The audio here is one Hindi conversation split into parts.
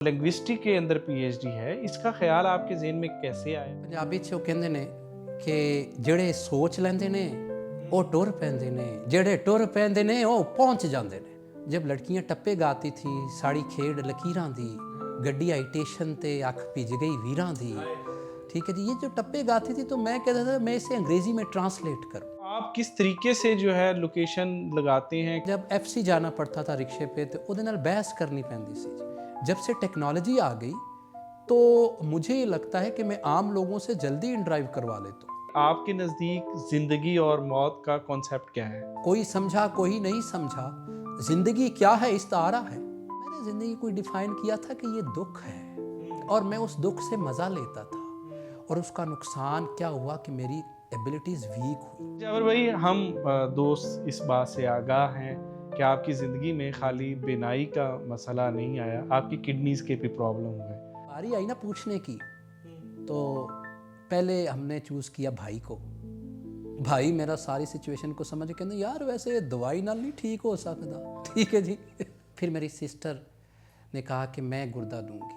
लिंग्विस्टिक के अंदर पीएचडी है, इसका ख्याल आपके ज़हन में कैसे आया? ਪੰਜਾਬੀ 'ਚ ਉਹ ਕਹਿੰਦੇ ਨੇ ਕਿ ਜਿਹੜੇ ਸੋਚ ਲੈਂਦੇ ਨੇ ਉਹ ਟੁਰ ਪੈਂਦੇ ਨੇ, ਜਿਹੜੇ ਟੁਰ ਪੈਂਦੇ ਨੇ ਉਹ ਪਹੁੰਚ ਜਾਂਦੇ ਨੇ। जब लड़कियां टप्पे गाती थी, साड़ी खेड़ लकीरां दी, गड्डी आई स्टेशन ते अख भिज गई वीरां दी। ठीक है जी, ये जो टप्पे गाती थी तो मैं कहता था मैं इसे अंग्रेज़ी में ट्रांसलेट करूँ। आप किस तरीके से जो है लोकेशन लगाते हैं? जब FC जाना पड़ता था रिक्शे पे तो ਉਹਦੇ ਨਾਲ बहस करनी पैंदी सी जी। जब से टेक्नोलॉजी आ गई तो मुझे ये लगता है कि मैं आम लोगों से जल्दी इन ड्राइव करवा लेता हूँ। आपके नज़दीक ज़िंदगी और मौत का कॉन्सेप्ट क्या है? कोई समझा कोई नहीं समझा, ज़िंदगी क्या है इस्तारा है। मैंने ज़िंदगी को डिफ़ाइन किया था कि ये दुख है और मैं उस दुख से मज़ा लेता था, और उसका नुकसान क्या हुआ कि मेरी एबिलिटीज़ वीक हुई। जावर भाई, हम दोस्त इस बात से आगाह हैं कि आपकी ज़िंदगी में खाली बीनाई का मसला नहीं आया, आपकी किडनीज़ के भी प्रॉब्लम हुए। बारी आई ना पूछने की, तो पहले हमने चूज़ किया भाई को। भाई मेरा सारी सिचुएशन को समझ कहते यार वैसे दवाई नाल नहीं ठीक हो सकता। ठीक है जी। फिर मेरी सिस्टर ने कहा कि मैं गुर्दा दूंगी,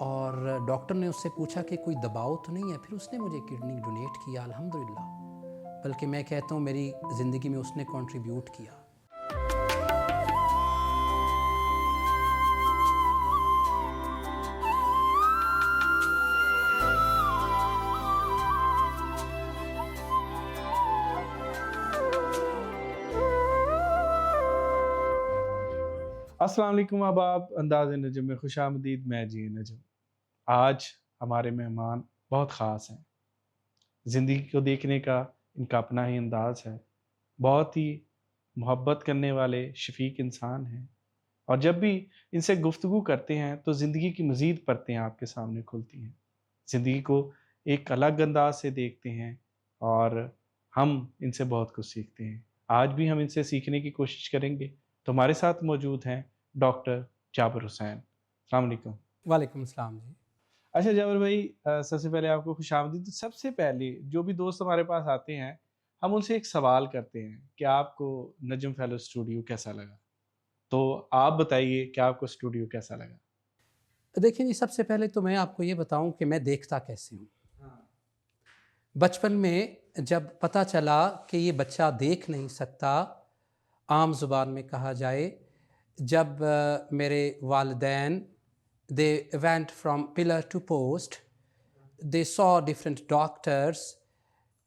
और डॉक्टर ने उससे पूछा कि कोई दबाव तो नहीं है, फिर उसने मुझे किडनी डोनेट किया अल्हम्दुलिल्लाह। बल्कि मैं कहता हूँ मेरी ज़िंदगी में उसने कंट्रीब्यूट किया। अस्सलाम वालेकुम अहबाब, अंदाज़ नजम में खुशामदीद। मैं जी नजम। आज हमारे मेहमान बहुत ख़ास हैं। ज़िंदगी को देखने का इनका अपना ही अंदाज़ है। बहुत ही मोहब्बत करने वाले शफ़ीक इंसान हैं, और जब भी इनसे गुफ्तगू करते हैं तो ज़िंदगी की मज़ीद परतें आपके सामने खुलती हैं। ज़िंदगी को एक अलग अंदाज से देखते हैं, और हम इनसे बहुत कुछ सीखते हैं। आज भी हम इनसे सीखने की कोशिश करेंगे। तो हमारे साथ मौजूद हैं डॉक्टर जाबिर हुसैन। अस्सलाम वालेकुम। वालेकुम सलाम जी। अच्छा जाबिर भाई, सबसे पहले आपको खुशामदीद। तो सबसे पहले जो भी दोस्त हमारे पास आते हैं, हम उनसे एक सवाल करते हैं कि आपको नजम फेलो स्टूडियो कैसा लगा? तो आप बताइए कि आपको स्टूडियो कैसा लगा? देखिए जी, सबसे पहले तो मैं आपको ये बताऊं कि मैं देखता कैसे हूँ। बचपन में जब पता चला कि ये बच्चा देख नहीं सकता, आम ज़ुबान में कहा जाए, जब मेरे वालिदैन they went from pillar to post, they saw different doctors,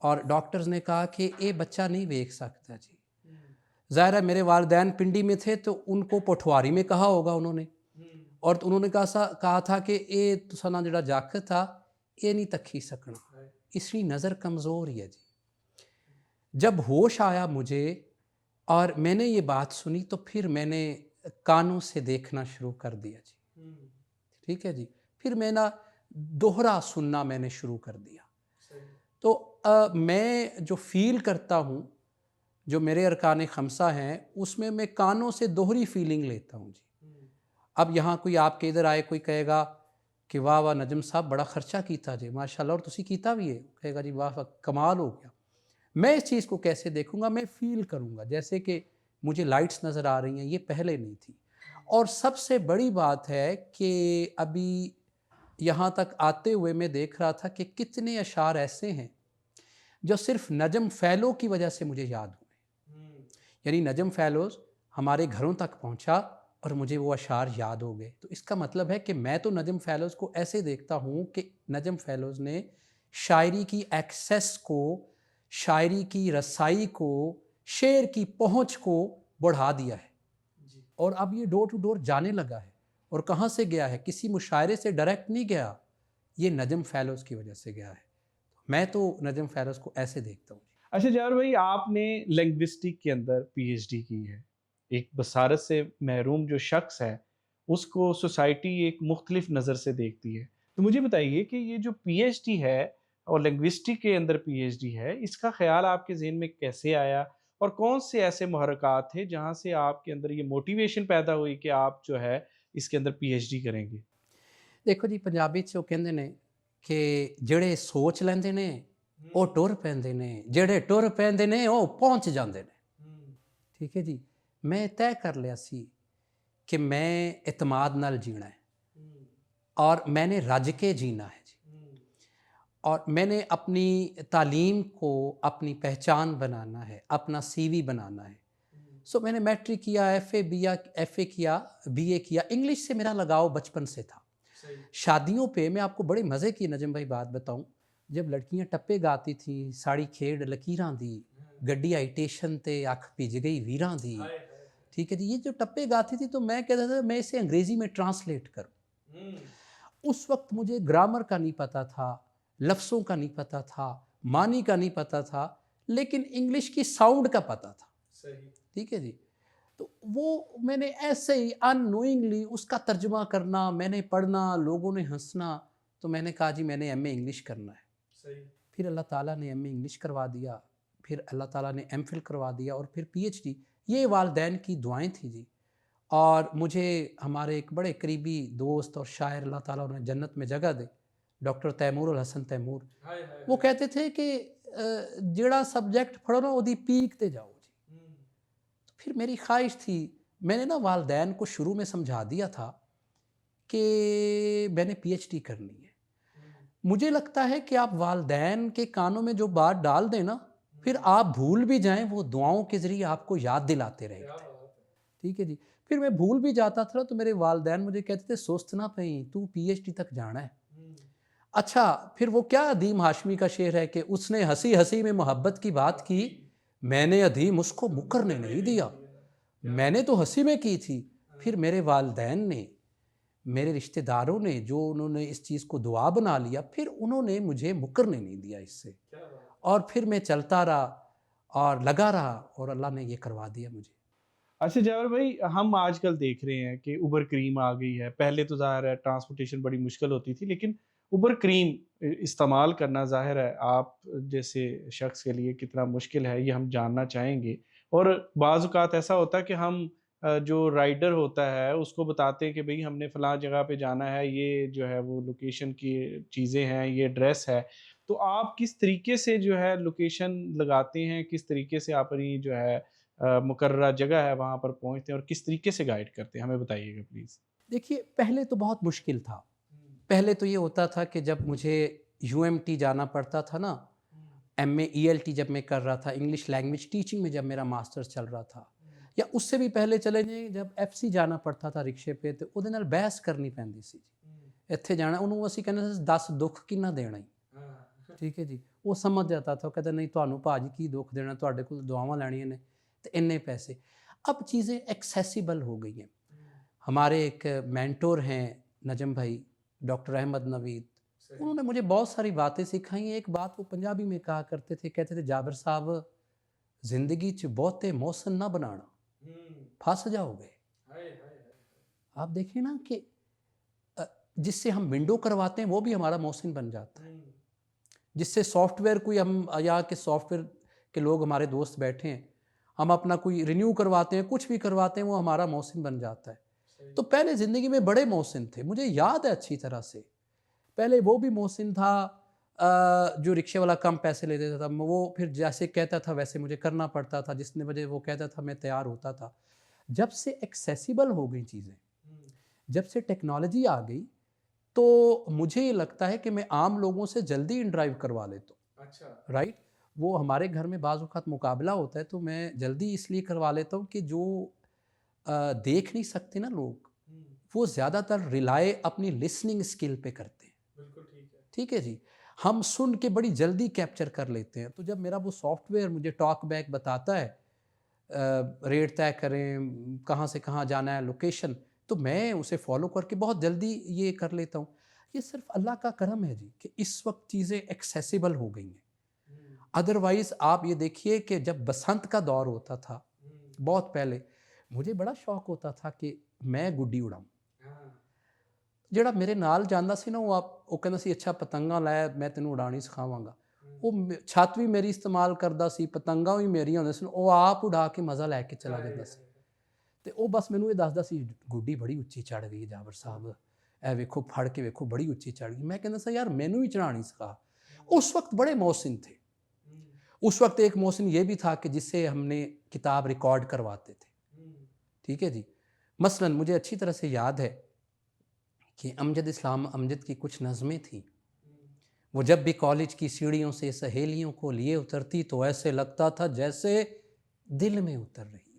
और डॉक्टर्स ने कहा कि ये बच्चा नहीं देख सकता जी। ज़ाहिर है मेरे वालिदैन पिंडी में थे तो उनको पोठवारी में कहा होगा उन्होंने, और उन्होंने कहा था कि ये तुसाना जड़ा जाक था ये नहीं तक्की सकना, इसकी नज़र कमज़ोर ही है जी। जब होश आया मुझे और मैंने ये बात सुनी तो फिर मैंने कानों से देखना शुरू कर दिया जी। ठीक है जी। फिर मैंने दोहरा सुनना मैंने शुरू कर दिया। तो मैं जो फील करता हूँ, जो मेरे अरकान खमसा हैं, उसमें मैं कानों से दोहरी फीलिंग लेता हूँ जी। अब यहाँ कोई आपके इधर आए, कोई कहेगा कि वाह वाह नजम साहब बड़ा खर्चा कीता जी, माशाल्लाह, और तुसी कीता भी है, कहेगा जी वाह वाह कमाल हो गया। मैं इस चीज़ को कैसे देखूंगा? मैं फील करूंगा, जैसे कि मुझे लाइट्स नज़र आ रही हैं, ये पहले नहीं थी। और सबसे बड़ी बात है कि अभी यहाँ तक आते हुए मैं देख रहा था कि कितने अशार ऐसे हैं जो सिर्फ नजम फ़ैलो की वजह से मुझे याद हुए। यानी नजम फ़ैलोज़ हमारे घरों तक पहुँचा और मुझे वो अशार याद हो गए। तो इसका मतलब है कि मैं तो नजम फ़ैलोज़ को ऐसे देखता हूँ कि नजम फ़ैलोज़ ने शायरी की एक्सेस को, शायरी की रसाई को, शेर की पहुँच को बढ़ा दिया है, और अब ये डोर टू डोर जाने लगा है। और कहाँ से गया है? किसी मुशायरे से डायरेक्ट नहीं गया, ये नजम फ़ैलोज़ की वजह से गया है। मैं तो नजम फ़ैलोज़ को ऐसे देखता हूँ। अच्छा जाबिर भाई, आपने लिंग्विस्टिक के अंदर पीएचडी की है। एक बसारत से महरूम जो शख्स है, उसको सोसाइटी एक मुख्तलिफ नज़र से देखती है। तो मुझे बताइए कि ये जो पीएचडी है और लिंग्विस्टिक के अंदर पीएचडी है, इसका ख्याल आपके ज़हन में कैसे आया? और कौन से ऐसे मुहर्रिकात थे जहाँ से आपके अंदर ये मोटिवेशन पैदा हुई कि आप जो है इसके अंदर पीएचडी करेंगे? देखो जी, पंजाबी च ਉਹ ਕਹਿੰਦੇ ਨੇ ਕਿ ਜਿਹੜੇ ਸੋਚ ਲੈਂਦੇ ਨੇ ਉਹ ਟੁਰ ਪੈਂਦੇ ਨੇ, ਜਿਹੜੇ ਟੁਰ ਪੈਂਦੇ ਨੇ ਉਹ ਪਹੁੰਚ ਜਾਂਦੇ ਨੇ। ਠੀਕ ਹੈ ਜੀ। ਮੈਂ ਤੈਅ ਕਰ ਲਿਆ ਸੀ ਕਿ ਮੈਂ ਇਤਮਾਦ ਨਾਲ ਜੀਣਾ ਹੈ। और मैंने रज के जीना है जी। और मैंने अपनी तालीम को अपनी पहचान बनाना है, अपना सीवी बनाना है। सो मैंने मैट्रिक किया, एफए किया, बीए किया। इंग्लिश से मेरा लगाव बचपन से था। शादियों पे मैं आपको बड़े मज़े की नजम भाई बात बताऊं, जब लड़कियां टप्पे गाती थी, साड़ी खेड़ लकीरां दी, गड्डी आई स्टेशन ते अख भिज गई वीरां दी, ठीक है जी, ये जो टप्पे गाती थी तो मैं कहता था मैं इसे अंग्रेजी में ट्रांसलेट करूं। उस वक्त मुझे ग्रामर का नहीं पता था, लफ्ज़ों का नहीं पता था, मानी का नहीं पता था, लेकिन इंग्लिश की साउंड का पता था। सही, ठीक है जी। तो वो मैंने ऐसे ही अननोइंगली उसका तर्जुमा करना, मैंने पढ़ना, लोगों ने हंसना, तो मैंने कहा जी मैंने एमए इंग्लिश करना है। सही। फिर अल्लाह ताला ने एमए इंग्लिश करवा दिया, फिर अल्लाह ताला ने एमफिल करवा दिया और फिर पीएचडी। ये वालदैन की दुआएं थी जी। और मुझे हमारे एक बड़े करीबी दोस्त और शायर, अल्लाह ताला उन्हें जन्नत में जगह दे, डॉक्टर तैमूर अल हसन तैमूर, वो कहते थे कि जेड़ा सब्जेक्ट पढ़ो ना ओदी पीक ते जाओ जी। तो फिर मेरी ख्वाहिश थी, मैंने ना वालदैन को शुरू में समझा दिया था कि मैंने पीएचडी करनी है। मुझे लगता है कि आप वालदैन के कानों में जो बात डाल दें ना, फिर आप भूल भी जाएं, वो दुआओं के ज़रिए आपको याद दिलाते रहेंगे। ठीक है जी। फिर मैं भूल भी जाता था तो मेरे वालदैन मुझे कहते थे सोच ना पई, तू पीएचडी तक जाना है। अच्छा, फिर वो क्या अदीम हाशमी का शेर है कि उसने हंसी हंसी में मोहब्बत की बात की, मैंने अदीम उसको मुकरने नहीं दिया। मैंने तो हंसी में की थी, फिर मेरे वालदैन ने, मेरे रिश्तेदारों ने, जो उन्होंने इस चीज़ को दुआ बना लिया, फिर उन्होंने मुझे मुकरने नहीं दिया इससे। और फिर मैं चलता रहा और लगा रहा और अल्लाह ने ये करवा दिया मुझे। अच्छा जावेद भाई, हम आजकल देख रहे हैं कि उबर क्रीम आ गई है। पहले तो ज़ाहिर है ट्रांसपोर्टेशन बड़ी मुश्किल होती थी, लेकिन उबर क्रीम इस्तेमाल करना ज़ाहिर है आप जैसे शख्स के लिए कितना मुश्किल है, ये हम जानना चाहेंगे। और बाज़ औक़ात ऐसा होता है कि हम जो राइडर होता है उसको बताते हैं कि भई हमने फ़लाँ जगह पे जाना है, ये जो है वो लोकेशन की चीज़ें हैं, ये एड्रेस है। तो आप किस तरीके से जो है लोकेशन लगाते हैं, किस तरीके से अपनी जो है मुकर्ररा जगह है वहाँ पर पहुँचते हैं और किस तरीके से गाइड करते हैं? हमें बताइएगा प्लीज़। देखिए, पहले तो बहुत मुश्किल था। पहले तो ये होता था कि जब मुझे यूएमटी जाना पड़ता था ना, एमए ईएलटी जब मैं कर रहा था, इंग्लिश लैंग्वेज टीचिंग में जब मेरा मास्टर्स चल रहा था, या उससे भी पहले चले जाइए जब एफसी जाना पड़ता था रिक्शे पे, तो ਉਹਦੇ ਨਾਲ ਬਹਿਸ ਕਰਨੀ ਪੈਂਦੀ ਸੀ ਜੀ। ਇੱਥੇ ਜਾਣਾ, ਉਹਨੂੰ ਅਸੀਂ ਕਹਿੰਦੇ ਸੀ 10 ਦੁੱਖ ਕਿੰਨਾ ਦੇਣਾ ਹੀ। ਠੀਕ ਹੈ ਜੀ। ਉਹ समझ जाता था, कहता नहीं ਤੁਹਾਨੂੰ ਭਾਜੀ ਕੀ दुख देना, ਤੁਹਾਡੇ ਕੋਲ दुआवां ਲੈਣੀਆਂ ਨੇ तो इन्ने पैसे। अब चीज़ें एक्सेसिबल हो गई हैं। हमारे एक मेंटोर हैं नजम भाई, डॉक्टर अहमद नवीद, उन्होंने मुझे बहुत सारी बातें सिखाई हैं। एक बात वो पंजाबी में कहा करते थे, कहते थे जाबिर साहब, जिंदगी च बहुते मौसन ना बनाना, फंस जाओगे। आप देखें ना कि जिससे हम विंडो करवाते हैं वो भी हमारा मौसिन बन जाता है। जिससे सॉफ्टवेयर कोई हम या के सॉफ्टवेयर के लोग हमारे दोस्त बैठे हैं, हम अपना कोई रिन्यू करवाते हैं, कुछ भी करवाते हैं, वो हमारा मौसिन बन जाता है। तो पहले ज़िंदगी में बड़े मौसिन थे, मुझे याद है अच्छी तरह से। पहले वो भी मौसिन था जो रिक्शे वाला कम पैसे ले देता था, वो फिर जैसे कहता था वैसे मुझे करना पड़ता था, जिसने वजह वो कहता था मैं तैयार होता था। जब से एक्सेसिबल हो गई चीज़ें, जब से टेक्नोलॉजी आ गई, तो मुझे ये लगता है कि मैं आम लोगों से जल्दी इन ड्राइव करवा लेता हूँ। अच्छा, राइट। वो हमारे घर में बाज़ औक़ात मुकाबला होता है, तो मैं जल्दी इसलिए करवा लेता हूँ कि जो देख नहीं सकते ना लोग, वो ज़्यादातर रिलाय अपनी लिसनिंग स्किल पे करते हैं। बिल्कुल ठीक है। ठीक है जी। हम सुन के बड़ी जल्दी कैप्चर कर लेते हैं। तो जब मेरा वो सॉफ्टवेयर मुझे टॉक बैक बताता है, रेट तय करें, कहाँ से कहाँ जाना है, लोकेशन, तो मैं उसे फॉलो करके बहुत जल्दी ये कर लेता हूँ। ये सिर्फ अल्लाह का करम है जी कि इस वक्त चीज़ें एक्सेसिबल हो गई हैं। अदरवाइज़ आप ये देखिए कि जब बसंत का दौर होता था, बहुत पहले, मुझे बड़ा शौक होता था कि मैं गुड्डी उड़ाऊँ। ਜਿਹੜਾ ਮੇਰੇ ਨਾਲ ਜਾਂਦਾ ਸੀ ਨਾ, ਉਹ ਕਹਿੰਦਾ ਸੀ ਅੱਛਾ ਪਤੰਗਾਂ ਲੈ, ਮੈਂ ਤੈਨੂੰ ਉਡਾਣੀ ਸਿਖਾਵਾਂਗਾ। ਉਹ ਛੱਤ ਵੀ ਮੇਰੀ ਇਸਤੇਮਾਲ ਕਰਦਾ ਸੀ, ਪਤੰਗਾਂ ਵੀ ਮੇਰੀਆਂ ਹੁੰਦੀਆਂ ਸਨ, ਉਹ ਆਪ ਉਡਾ ਕੇ ਮਜ਼ਾ ਲੈ ਕੇ ਚਲਾ ਜਾਂਦਾ ਸੀ। ਤੇ ਉਹ ਬਸ ਮੈਨੂੰ ਇਹ ਦੱਸਦਾ ਸੀ ਗੁੱਡੀ ਬੜੀ ਉੱਚੀ ਚੜ੍ਹ ਗਈ ਜਾਬਰ ਸਾਹਿਬ, ਇਹ ਵੇਖੋ ਫੜ ਕੇ ਵੇਖੋ ਬੜੀ ਉੱਚੀ ਚੜ੍ਹ ਗਈ। मैं कहता था यार मैनू भी चढ़ानी सिखा। उस वक्त बड़े मौसिन थे। उस वक्त एक मौसिन ये भी था कि जिससे हमने किताब रिकॉर्ड करवाते थे। ठीक है जी। मसलन मुझे अच्छी तरह से याद है कि अमजद इस्लाम अमजद की कुछ नज़में थी। वो जब भी कॉलेज की सीढ़ियों से सहेलियों को लिए उतरती तो ऐसे लगता था जैसे दिल में उतर रही है।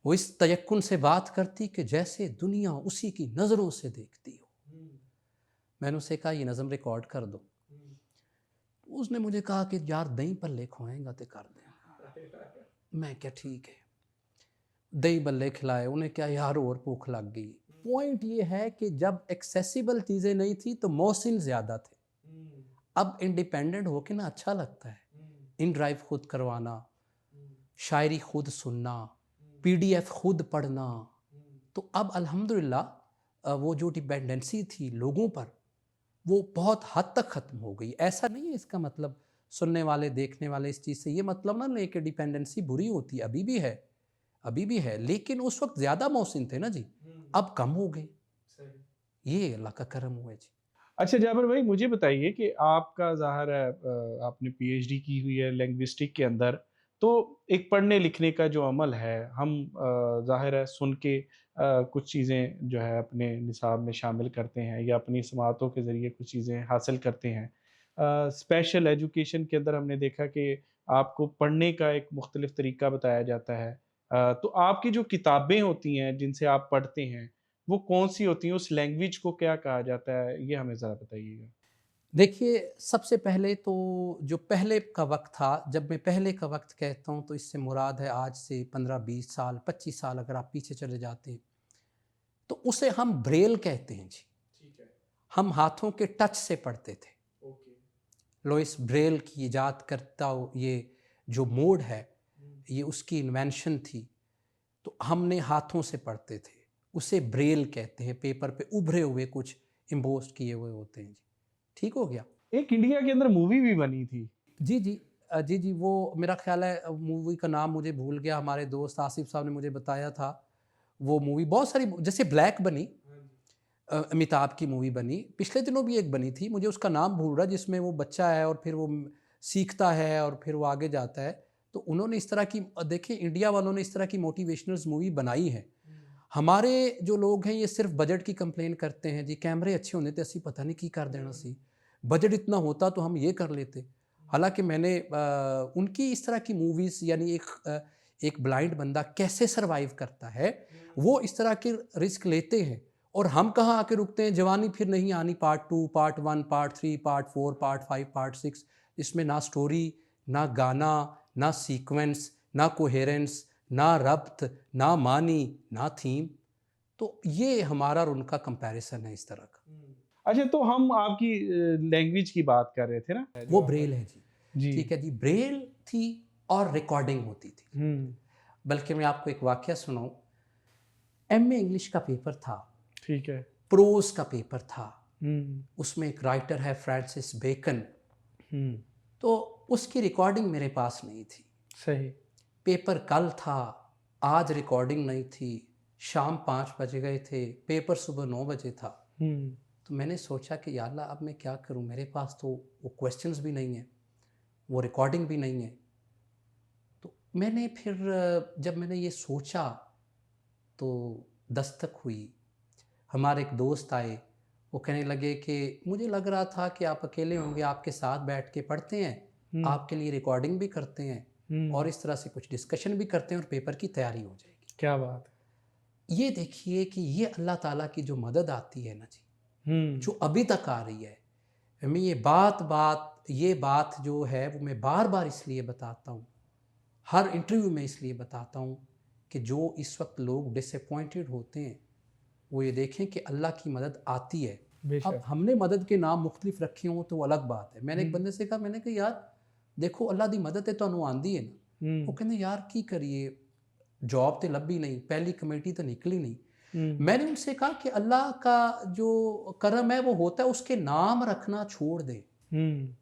वो इस तयक्कुन से बात करती कि जैसे दुनिया उसी की नज़रों से देखती हो। मैंने उसे कहा ये नज़म रिकॉर्ड कर दो। उसने मुझे कहा कि यार दही पल्ले खुआएगा तो कर दे। मैं क्या ठीक है, दही बल्ले खिलाए उन्हें, क्या यार और भूख लग गई। पॉइंट ये है कि जब एक्सेसिबल चीज़ें नहीं थी तो मोहसिन ज़्यादा थे। अब इंडिपेंडेंट होके ना अच्छा लगता है, इन ड्राइव खुद करवाना, शायरी खुद सुनना, पीडीएफ खुद पढ़ना। तो अब अल्हम्दुलिल्लाह वो जो डिपेंडेंसी थी लोगों पर वो बहुत हद तक ख़त्म हो गई। ऐसा नहीं है इसका मतलब सुनने वाले देखने वाले इस चीज़ से ये मतलब ना लें कि डिपेंडेंसी बुरी होती है, अभी भी है, लेकिन उस वक्त ज़्यादा मोहसिन थे ना जी, अब कम हो गए। ये अल्लाह का करम हुआ है जी। अच्छा जाबिर भाई, मुझे बताइए कि आपका ज़ाहिर है आपने पीएचडी की हुई है लिंग्विस्टिक के अंदर, तो एक पढ़ने लिखने का जो अमल है, हम ज़ाहिर है सुन के कुछ चीज़ें जो है अपने निसाब में शामिल करते हैं या अपनी समाअतों के ज़रिए कुछ चीज़ें हासिल करते हैं। स्पेशल एजुकेशन के अंदर हमने देखा कि आपको पढ़ने का एक मुख्तलिफ तरीका बताया जाता है। तो आपकी जो किताबें होती हैं जिनसे आप पढ़ते हैं, वो कौन-सी होती हैं? उस लैंग्वेज को क्या कहा जाता है? ये हमें ज़रा बताइएगा। देखिए, सबसे पहले तो जो पहले का वक़्त था, जब मैं पहले का वक़्त कहता हूँ तो इससे मुराद है आज से 15-20 साल, 25 साल अगर आप पीछे चले जाते हैं, तो उसे हम ब्रेल कहते हैं जी। ठीक है। हम हाथों के टच से पढ़ते थे। ओके। लुईस ब्रेल की ईजाद करता ये जो मोड है, हुँ। ये उसकी इन्वेंशन थी। तो हमने हाथों से पढ़ते थे, उसे ब्रेल कहते हैं। पेपर पे उभरे हुए कुछ एम्बोस्ड किए हुए होते हैं जी। ठीक हो गया? एक इंडिया के अंदर मूवी भी बनी थी। जी, जी। जी, जी, वो मेरा ख़्याल है मूवी का नाम मुझे भूल गया, हमारे दोस्त आसिफ़ साहब ने मुझे बताया था। वो मूवी बहुत सारी जैसे ब्लैक बनी, हाँ जी। अमिताभ की मूवी बनी, पिछले दिनों भी एक बनी थी, मुझे उसका नाम भूल रहा है, जिसमें वो बच्चा है और फिर वो सीखता है और फिर वो आगे जाता है। तो उन्होंने इस तरह की देखिए इंडिया वालों ने इस तरह की मोटिवेशनल्स मूवी बनाई है। हमारे जो लोग हैं ये सिर्फ़ बजट की कंप्लेन करते हैं जी, कैमरे अच्छे होंदे ते असीं पता नहीं की कर देना सी। बजट इतना होता तो हम ये कर लेते। हालाँकि मैंने उनकी इस तरह की मूवीज़ यानी एक ब्लाइंड बंदा कैसे सर्वाइव करता है, वो इस तरह के रिस्क लेते हैं और हम कहाँ आके रुकते हैं, जवानी फिर नहीं आनी part 2, part 1, part 3, part 4, part 5, part 6। इसमें ना स्टोरी, ना गाना, ना सीक्वेंस, ना कोहेरेंस, ना रब्त, ना मानी, ना थीम। तो ये हमारा और उनका कंपैरिज़न है इस तरह का। अच्छा, तो हम आपकी लैंग्वेज की बात कर रहे थे ना? वो जो आप ब्रेल है जी। जी। ठीक है जी, ब्रेल थी और रिकॉर्डिंग होती थी। हुँ। बल्कि मैं आपको एक वाक़या सुनाऊँ, एमए इंग्लिश का पेपर था, ठीक है। प्रोज़ का पेपर था, हुँ। उसमें एक राइटर है फ्रांसिस बेकन, हुँ। तो उसकी रिकॉर्डिंग मेरे पास नहीं थी। सही। पेपर कल था, आज रिकॉर्डिंग नहीं थी, शाम 5 बज गए थे, पेपर सुबह 9 बजे था। हुँ। तो मैंने सोचा कि या अल्लाह अब मैं क्या करूँ? मेरे पास तो वो क्वेश्चंस भी नहीं हैं, वो रिकॉर्डिंग भी नहीं है। तो मैंने फिर जब मैंने ये सोचा तो दस्तक हुई। हमारे एक दोस्त आए, वो कहने लगे कि मुझे लग रहा था कि आप अकेले होंगे, आपके साथ बैठ के पढ़ते हैं, हुँ। आपके लिए रिकॉर्डिंग भी करते हैं और हुँ। इस तरह से कुछ डिस्कशन भी करते हैं और पेपर की तैयारी हो जाएगी। क्या बात है! ये देखिए कि ये अल्लाह ताला की जो मदद आती है ना जी, हुँ। जो अभी तक आ रही है। मैं ये बात जो है वो मैं बार-बार इसलिए बताता हूँ, हर इंटरव्यू में इसलिए बताता हूँ कि जो इस वक्त लोग डिसअपॉइंटेड होते हैं, वो ये देखें कि अल्लाह की मदद आती है। अब बेशक। हमने मदद के नाम मुख्तलिफ रखे हों तो वो अलग बात है। मैंने एक हुँ। बंदे से कहा, मैंने कहा यार देखो अल्लाह दी मदद है तुहानू आंदी है ना। वो हुँ। कहते यार की करिए, जॉब तो लभी नहीं, पहली कमेटी तो निकली नहीं। हुँ। मैंने उनसे कहा कि अल्लाह का जो करम है वो होता है, उसके नाम रखना छोड़ दे। हुँ।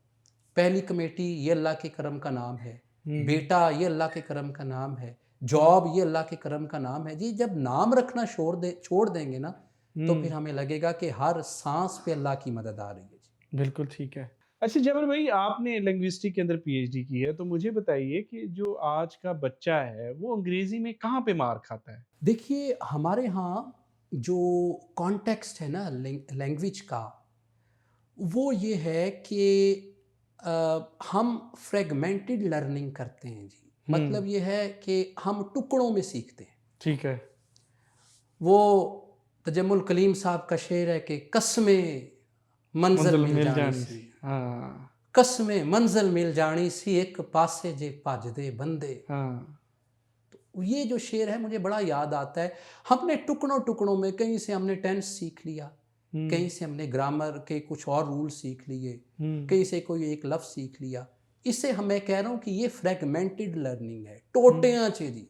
पहली कमेटी ये अल्लाह के करम का नाम है, हुँ। बेटा ये अल्लाह के करम का नाम है, जॉब ये अल्लाह के करम का नाम है। जी जब नाम रखना छोड़ देंगे ना, तो फिर हुँ। हमें लगेगा कि हर सांस पे अल्लाह की मदद आ रही है जी। बिल्कुल ठीक है। अच्छा जबर भाई, आपने लिंग्विस्टिक के अंदर पीएचडी की है, तो मुझे बताइए कि जो आज का बच्चा है, वो अंग्रेज़ी में कहाँ पे मार खाता है? देखिए हमारे यहाँ जो कॉन्टेक्स्ट है ना लैंग्वेज का, वो ये है कि हम फ्रेगमेंटेड लर्निंग करते हैं जी। मतलब ये है कि हम टुकड़ों में सीखते हैं। ठीक है। वो तजम्मुल कलीम साहब का शेर है कि कसमें मंजिल मंजिल मिल मिल जानी जानी सी, सी। हाँ कसमें मंजिल मिल जानी सी, एक पासे जे भजदे बंदे। हाँ। ये जो शेर है मुझे बड़ा याद आता है। हमने टुकड़ों टुकड़ों में, कहीं से हमने टेंस सीख लिया, कहीं से हमने ग्रामर के कुछ और रूल सीख लिए, कहीं से कोई एक लफ्ज़ सीख लिया। इसे हम मैं कह रहा हूँ कि ये फ्रेगमेंटेड लर्निंग है, टोटियाँ चे जी।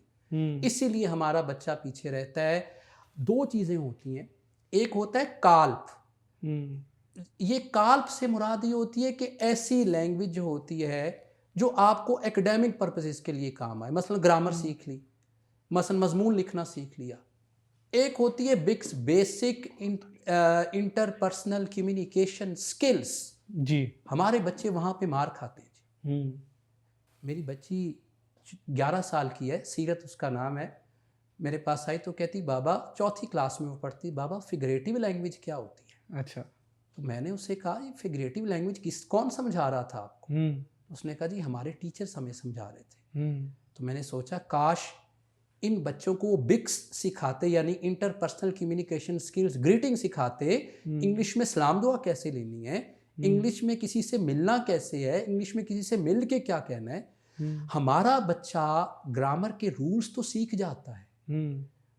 इसीलिए हमारा बच्चा पीछे रहता है। दो चीज़ें होती हैं, एक होता है काल्प। ये काल्प से मुराद ये होती है कि ऐसी लैंग्वेज जो होती है जो आपको एकेडमिक पर्पसेस के लिए काम आए। मसलन ग्रामर सीख ली, मसलन मजमून लिखना सीख लिया। एक होती है बिक्स बेसिक इंटरपर्सनल कम्युनिकेशन स्किल्स। जी। हमारे बच्चे वहाँ पे मार खाते हैं जी। मेरी बच्ची 11 साल की है, सीरत उसका नाम है। मेरे पास आई तो कहती बाबा, चौथी क्लास में वो पढ़ती, बाबा फिगरेटिव लैंग्वेज क्या होती है? अच्छा। तो मैंने उससे कहा ये फिगरेटिव लैंग्वेज कौन समझा रहा था आपको? उसने कहा जी हमारे टीचर्स हमें समझा रहे थे। तो मैंने सोचा काश इन बच्चों को बिक्स सिखाते, यानी इंटरपर्सनल कम्युनिकेशन स्किल्स, ग्रीटिंग सिखाते, इंग्लिश में सलाम दुआ कैसे लेनी है, इंग्लिश में किसी से मिलना कैसे है, इंग्लिश में किसी से मिल के क्या कहना है। हमारा बच्चा ग्रामर के रूल्स तो सीख जाता है,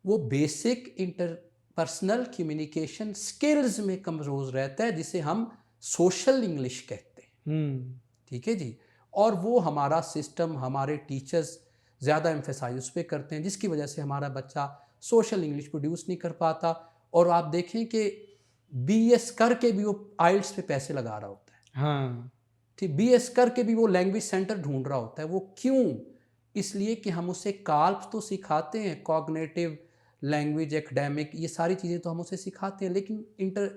वो बेसिक इंटरपर्सनल कम्युनिकेशन स्किल्स में कमजोर रहता है, जिसे हम सोशल इंग्लिश कहते हैं। ठीक है जी। और वो हमारा सिस्टम, हमारे टीचर्स ज़्यादा एम्फेसाइज उस पर करते हैं, जिसकी वजह से हमारा बच्चा सोशल इंग्लिश प्रोड्यूस नहीं कर पाता। और आप देखें कि BS करके भी वो आइल्स पे पैसे लगा रहा होता है। हाँ। ठीक, BS करके भी वो लैंग्वेज सेंटर ढूंढ रहा होता है। वो क्यों? इसलिए कि हम उसे काल्प तो सिखाते हैं, कॉग्निटिव लैंग्वेज, एकेडमिक, ये सारी चीज़ें तो हम उसे सिखाते हैं, लेकिन इंटर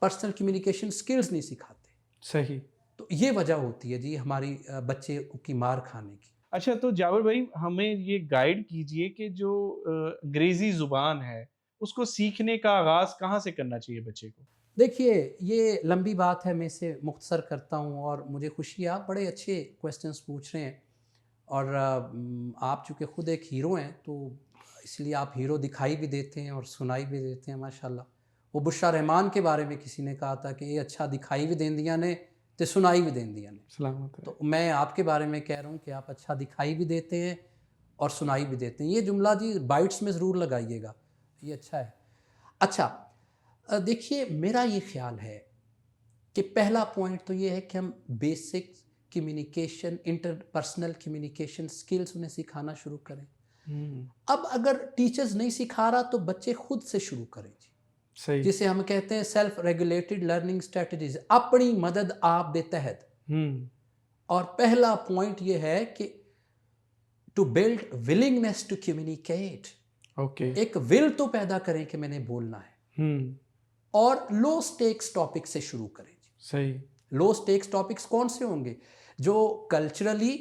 पर्सनल कम्युनिकेशन स्किल्स नहीं सिखाते। सही। तो ये वजह होती है जी हमारी बच्चे की मार खाने की। अच्छा, तो जाबिर भाई हमें ये गाइड कीजिए कि जो अंग्रेज़ी ज़ुबान है, उसको सीखने का आगाज़ कहाँ से करना चाहिए बच्चे को? देखिए, ये लंबी बात है, मैं इसे मुख्तसर करता हूँ। और मुझे खुशी है आप बड़े अच्छे क्वेश्चंस पूछ रहे हैं। और आप चूँकि ख़ुद एक हीरो हैं, तो इसलिए आप हीरो दिखाई भी देते हैं और सुनाई भी देते हैं माशाल्लाह। वो बुशरा रहमान के बारे में किसी ने कहा था कि ये अच्छा दिखाई भी देंदियाँ ने ते सुनाई भी देंदियाँ ने। सलामत रहे। तो मैं आपके बारे में कह रहा हूँ कि आप अच्छा दिखाई भी देते हैं और सुनाई भी देते हैं। ये जुमला जी बाइट्स में ज़रूर लगाइएगा, ये अच्छा है। अच्छा, देखिए मेरा ये ख़्याल है कि पहला पॉइंट तो ये है कि हम basic communication, interpersonal communication skills उन्हें सिखाना शुरू करें। अब अगर टीचर्स नहीं सिखा रहा तो बच्चे खुद से शुरू करें जी, सही। जिसे हम कहते हैं सेल्फ रेगुलेटेड लर्निंग स्ट्रेटजीज, अपनी मदद आप दे तहत। और पहला पॉइंट ये है कि to build willingness to communicate. Okay. एक विल तो पैदा करें कि मैंने बोलना है। और लो स्टेक्स टॉपिक से शुरू करें जी। सही। लो स्टेक्स टॉपिक्स कौन से होंगे? जो कल्चरली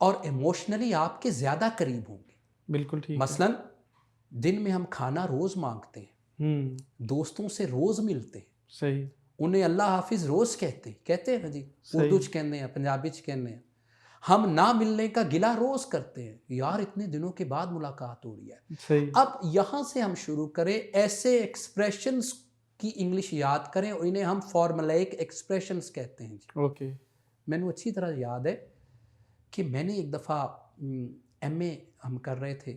और इमोशनली आपके ज़्यादा करीब होंगे। बिल्कुल ठीक है। मसलन दिन में हम खाना रोज़ मांगते हैं, दोस्तों से रोज़ मिलते हैं, सही। उन्हें अल्लाह हाफिज़ रोज़ कहते हैं ना जी, सही। उर्दू च कहने हैं, पंजाबी च कहने हैं। हम ना मिलने का गिला रोज़ करते हैं, यार इतने दिनों के बाद मुलाकात हो रही है। सही। अब यहाँ से हम शुरू करें, ऐसे एक्सप्रेशंस की इंग्लिश याद करें और इन्हें हम फॉर्मुलाइक एक्सप्रेशंस कहते हैं जी। ओके। मैंने अच्छी तरह याद है कि मैंने एक दफ़ा MA हम कर रहे थे,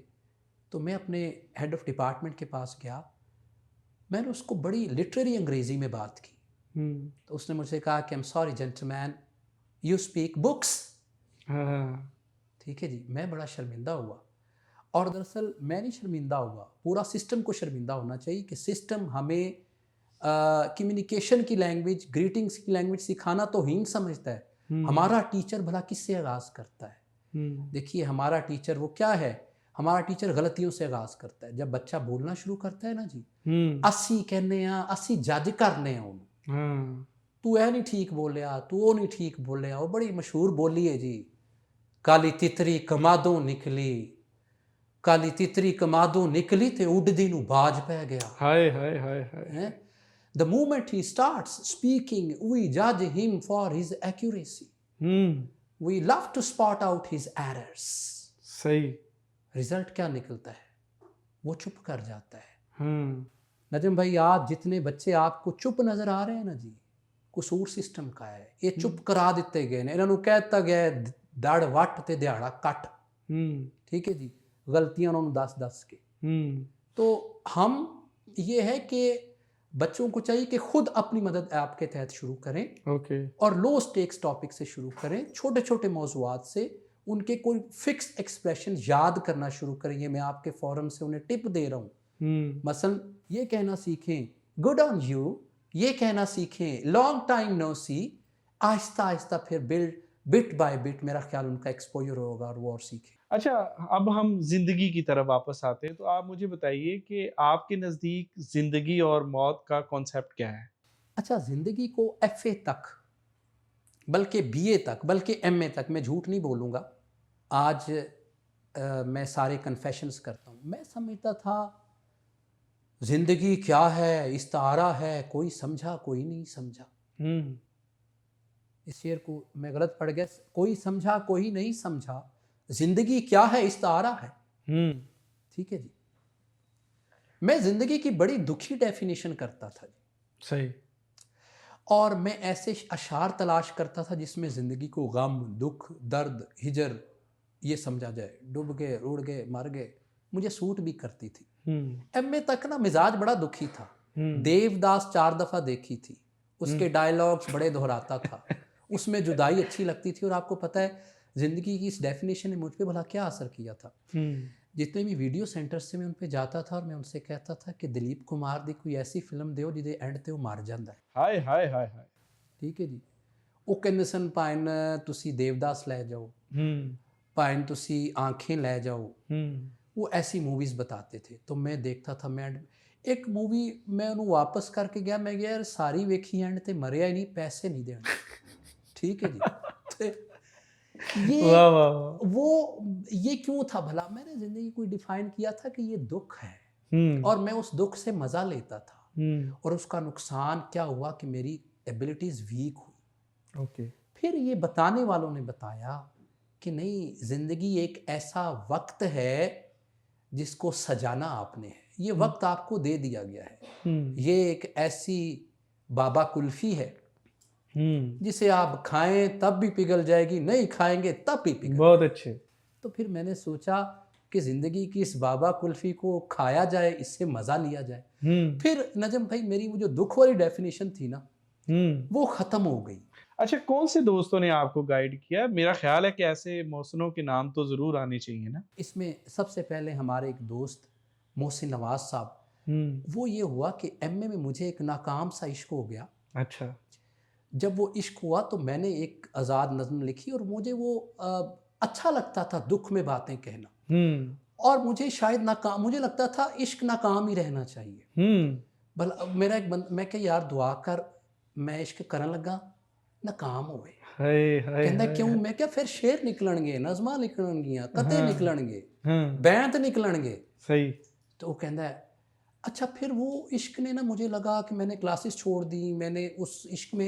तो मैं अपने हेड ऑफ़ डिपार्टमेंट के पास गया। मैंने उसको बड़ी लिटरेरी अंग्रेज़ी में बात की। तो उसने मुझसे कहा कि I am sorry gentleman, you speak books. हाँ। ठीक है जी। मैं बड़ा शर्मिंदा हुआ। और दरअसल मैं नहीं शर्मिंदा हुआ, पूरा सिस्टम को शर्मिंदा होना चाहिए कि सिस्टम हमें कम्युनिकेशन की लैंग्वेज, ग्रीटिंग्स की लैंग्वेज सिखाना तो हीन समझता है। हमारा टीचर भला किससे आगाज़ करता है? देखिए हमारा टीचर वो क्या है? हमारा टीचर गलतियों से आगाज़ करता है। जब बच्चा बोलना शुरू करता है ना जी, असी कहने असी जज करने उन्होंने, तू ऐ नहीं ठीक बोलिया, तू वो नहीं ठीक बोलिया। वो बड़ी मशहूर बोली है जी, काली तितरी कमादों निकली, ਕਾਲੀ ਤਿਤਰੀ ਕਮਾਦੋਂ ਨਿਕਲੀ ਤੇ ਉੱਡਦੀ ਨੂੰ ਬਾਜ ਪੈ ਗਿਆ हाय हाय हाय हाय ਹੈ the moment he starts speaking we judge him for his accuracy hmm we love to spot out his errors सही रिजल्ट क्या निकलता है वो चुप कर जाता है हम्म नजम भाई आज जितने बच्चे आपको चुप नजर आ रहे हैं ना जी कसूर सिस्टम का है ये चुप करा दिते गए ने इन्हां नूं कह दिता गया है दड़ वट ते दिहाड़ा कट हम्म ठीक है जी गलतियां उन्होंने दस दस के हम्म तो हम ये है कि बच्चों को चाहिए कि खुद अपनी मदद ऐप के तहत शुरू करें ओके और लो स्टेक्स टॉपिक से शुरू करें छोटे छोटे मौजूआत से उनके कोई फिक्स एक्सप्रेशन याद करना शुरू करें ये मैं आपके फोरम से उन्हें टिप दे रहा हूँ मसलन ये कहना सीखें गुड ऑन यू ये कहना सीखें लॉन्ग टाइम नो सी आहिस्ता आहिस्ता फिर बिल्ड बिट बाय बिट मेरा ख्याल उनका एक्सपोजर होगा और वो और सीखें अच्छा अब हम जिंदगी की तरफ वापस आते हैं तो आप मुझे बताइए कि आपके नज़दीक जिंदगी और मौत का कॉन्सेप्ट क्या है अच्छा ज़िंदगी को एफए तक बल्कि बीए तक बल्कि एमए तक मैं झूठ नहीं बोलूँगा आज मैं सारे कन्फेशंस करता हूँ मैं समझता था ज़िंदगी क्या है इस्तारा है कोई समझा कोई नहीं समझा इस शेर को मैं गलत पढ़ गया कोई समझा कोई नहीं समझा ज़िंदगी क्या है इस्तारा है ठीक है जी मैं ज़िंदगी की बड़ी दुखी डेफिनेशन करता था जी सही और मैं ऐसे अशार तलाश करता था जिसमें ज़िंदगी को गम दुख दर्द हिजर ये समझा जाए डूब गए रुड़ गए मर गए मुझे सूट भी करती थी एमए तक ना मिजाज बड़ा दुखी था देवदास 4 दफ़ा देखी थी उसके डायलॉग्स बड़े दोहराता था उसमें जुदाई अच्छी लगती थी और आपको पता है ज़िंदगी की इस डेफिनेशन ने मुझ पे भला क्या असर किया था जितने भी वीडियो सेंटर से मैं उन पे जाता था और मैं उनसे कहता था कि दिलीप कुमार दी कोई ऐसी फिल्म दिओ जिहदे एंड ते वो मर जांदा है हाय हाय हाय हाय ठीक है जी ਉਹ ਕਹਿੰਦੇ ਸਨ ਭਾਵੇਂ ਤੁਸੀਂ देवदास ਲੈ जाओ ਭਾਵੇਂ ਤੁਸੀਂ आंखें ले जाओ वो ऐसी मूवीज़ बताते थे तो मैं देखता था मैं एक मूवी मैं उन्होंने वापस करके गया मैं गया यार सारी वेखी एंड ते मरिया ही नहीं पैसे नहीं देने ठीक है जी ये वाह वाह वाह वो ये क्यों था भला मैंने ज़िंदगी को डिफाइन किया था कि ये दुख है और मैं उस दुख से मज़ा लेता था और उसका नुकसान क्या हुआ कि मेरी एबिलिटीज़ वीक हुई ओके फिर ये बताने वालों ने बताया कि नहीं ज़िंदगी एक ऐसा वक्त है जिसको सजाना आपने है ये वक्त आपको दे दिया गया है ये एक ऐसी बाबा कुल्फ़ी है जिसे आप खाएं तब भी पिघल जाएगी नहीं खाएंगे तब भी पिघल बहुत अच्छे तो फिर मैंने सोचा कि ज़िंदगी की इस बाबा कुल्फ़ी को खाया जाए इससे मज़ा लिया जाए फिर नजम भाई मेरी वो जो दुख वाली डेफिनेशन थी ना वो ख़त्म हो गई अच्छा कौन से दोस्तों ने आपको गाइड किया मेरा ख्याल है कि ऐसे मोहसिनों के नाम तो ज़रूर आने चाहिए ना इसमें सबसे पहले हमारे एक दोस्त मोहसिन नवाज साहब वो ये हुआ कि एमए में मुझे एक नाकाम सा इश्क हो गया अच्छा जब वो इश्क हुआ तो मैंने एक आज़ाद नज़्म लिखी और मुझे वो अच्छा लगता था दुख में बातें कहना और मुझे शायद नाकाम मुझे लगता था इश्क नाकाम ही रहना चाहिए भला मेरा एक मैं क्या यार दुआ कर मैं इश्क करन लगा नाकाम होवे कहंदा क्यों मैं क्या फिर शेर निकलणगे नज़मां निकलणगियां कते निकलणगे बैंत निकलणगे सही तो वो कहंदा है अच्छा फिर वो इश्क ने ना मुझे लगा कि मैंने क्लासेस छोड़ दी मैंने उस इश्क में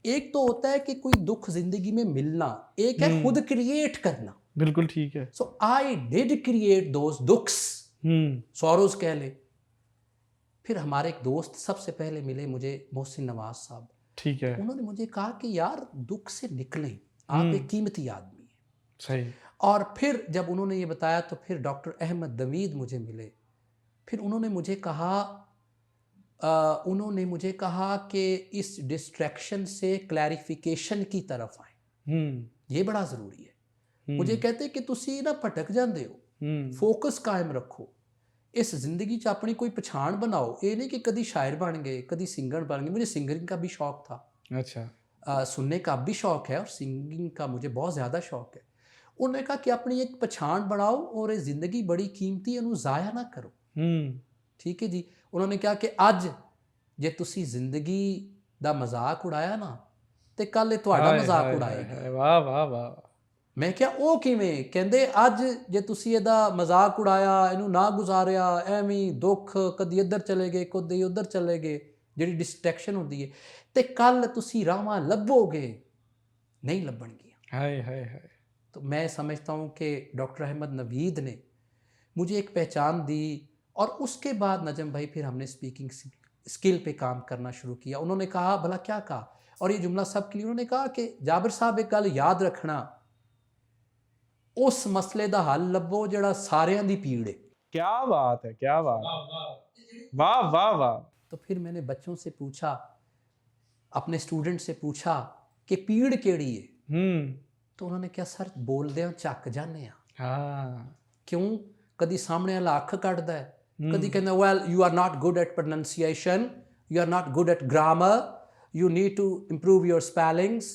एक तो होता है कि कोई दुख जिंदगी में मिलना एक है खुद क्रिएट करना बिल्कुल ठीक है so I did create those दुख्स सॉरोज कह ले फिर हमारे एक दोस्त सबसे पहले मिले मुझे मोहसिन नवाज साहब ठीक है उन्होंने मुझे कहा कि यार दुख से निकलें आप एक कीमती आदमी हैं सही और फिर जब उन्होंने ये बताया तो फिर डॉक्टर अहमद दवीद मुझे मिले फिर उन्होंने मुझे कहा कि इस डिस्ट्रैक्शन से क्लैरिफिकेशन की तरफ आए ये बड़ा ज़रूरी है मुझे कहते कि तुसी ना भटक जाते हो फोकस कायम रखो इस जिंदगी च अपनी कोई पछाण बनाओ ये नहीं कि कभी शायर बन गए कभी सिंगर बन गए मुझे सिंगिंग का भी शौक था अच्छा सुनने का भी शौक है और सिंगिंग का मुझे बहुत ज़्यादा शौक है उन्होंने कहा कि अपनी एक पछाण बनाओ और ये ज़िंदगी बड़ी कीमती है ज़ाया ना करो ठीक है जी उन्होंने कहा कि अज जे तुसी जिंदगी दा मजाक उड़ाया ना ते कल तुहाडा मजाक उड़ाएगी वाह वाह वाह मैं क्या ਉਹ ਕਿਵੇਂ ਕਹਿੰਦੇ ਅੱਜ ਜੇ ਤੁਸੀਂ ਇਹਦਾ ਮਜ਼ਾਕ ਉਡਾਇਆ ਇਹਨੂੰ ਨਾ ਗੁਜ਼ਾਰਿਆ ਐਵੇਂ ਹੀ ਦੁੱਖ ਕਦੀ ਇੱਧਰ ਚਲੇ ਗਏ ਕਦੀ ਉੱਧਰ ਚਲੇ ਗਏ ਜਿਹੜੀ ਡਿਸਟਰੈਕਸ਼ਨ ਹੁੰਦੀ ਹੈ ਤੇ ਕੱਲ ਤੁਸੀਂ ਰਾਹਾਂ ਲੱਭੋਗੇ नहीं लभणगियां। हाय हाय हाय। तो मैं समझता हूँ कि डॉक्टर अहमद नवीद ने मुझे एक पहचान दी और उसके बाद नजम भाई फिर हमने स्पीकिंग स्किल पे काम करना शुरू किया। उन्होंने कहा भला क्या कहा और ये जुमला सब के लिए उन्होंने कहा कि जाबिर साहब एक गल याद रखना उस मसले दा हल लभो जिहड़ा सारियां दी पीड़ है। क्या बात है, क्या बात है, वाह वाह वाह। तो फिर मैंने बच्चों से पूछा, अपने स्टूडेंट से पूछा कि पीड़ केड़ी है। तो उन्होंने क्या सर बोलदे झक जाने हाँ क्यों कदी सामने वाला अख कटदा है कदी कहंदा well you are not good at pronunciation you are not good at grammar you need to improve your spellings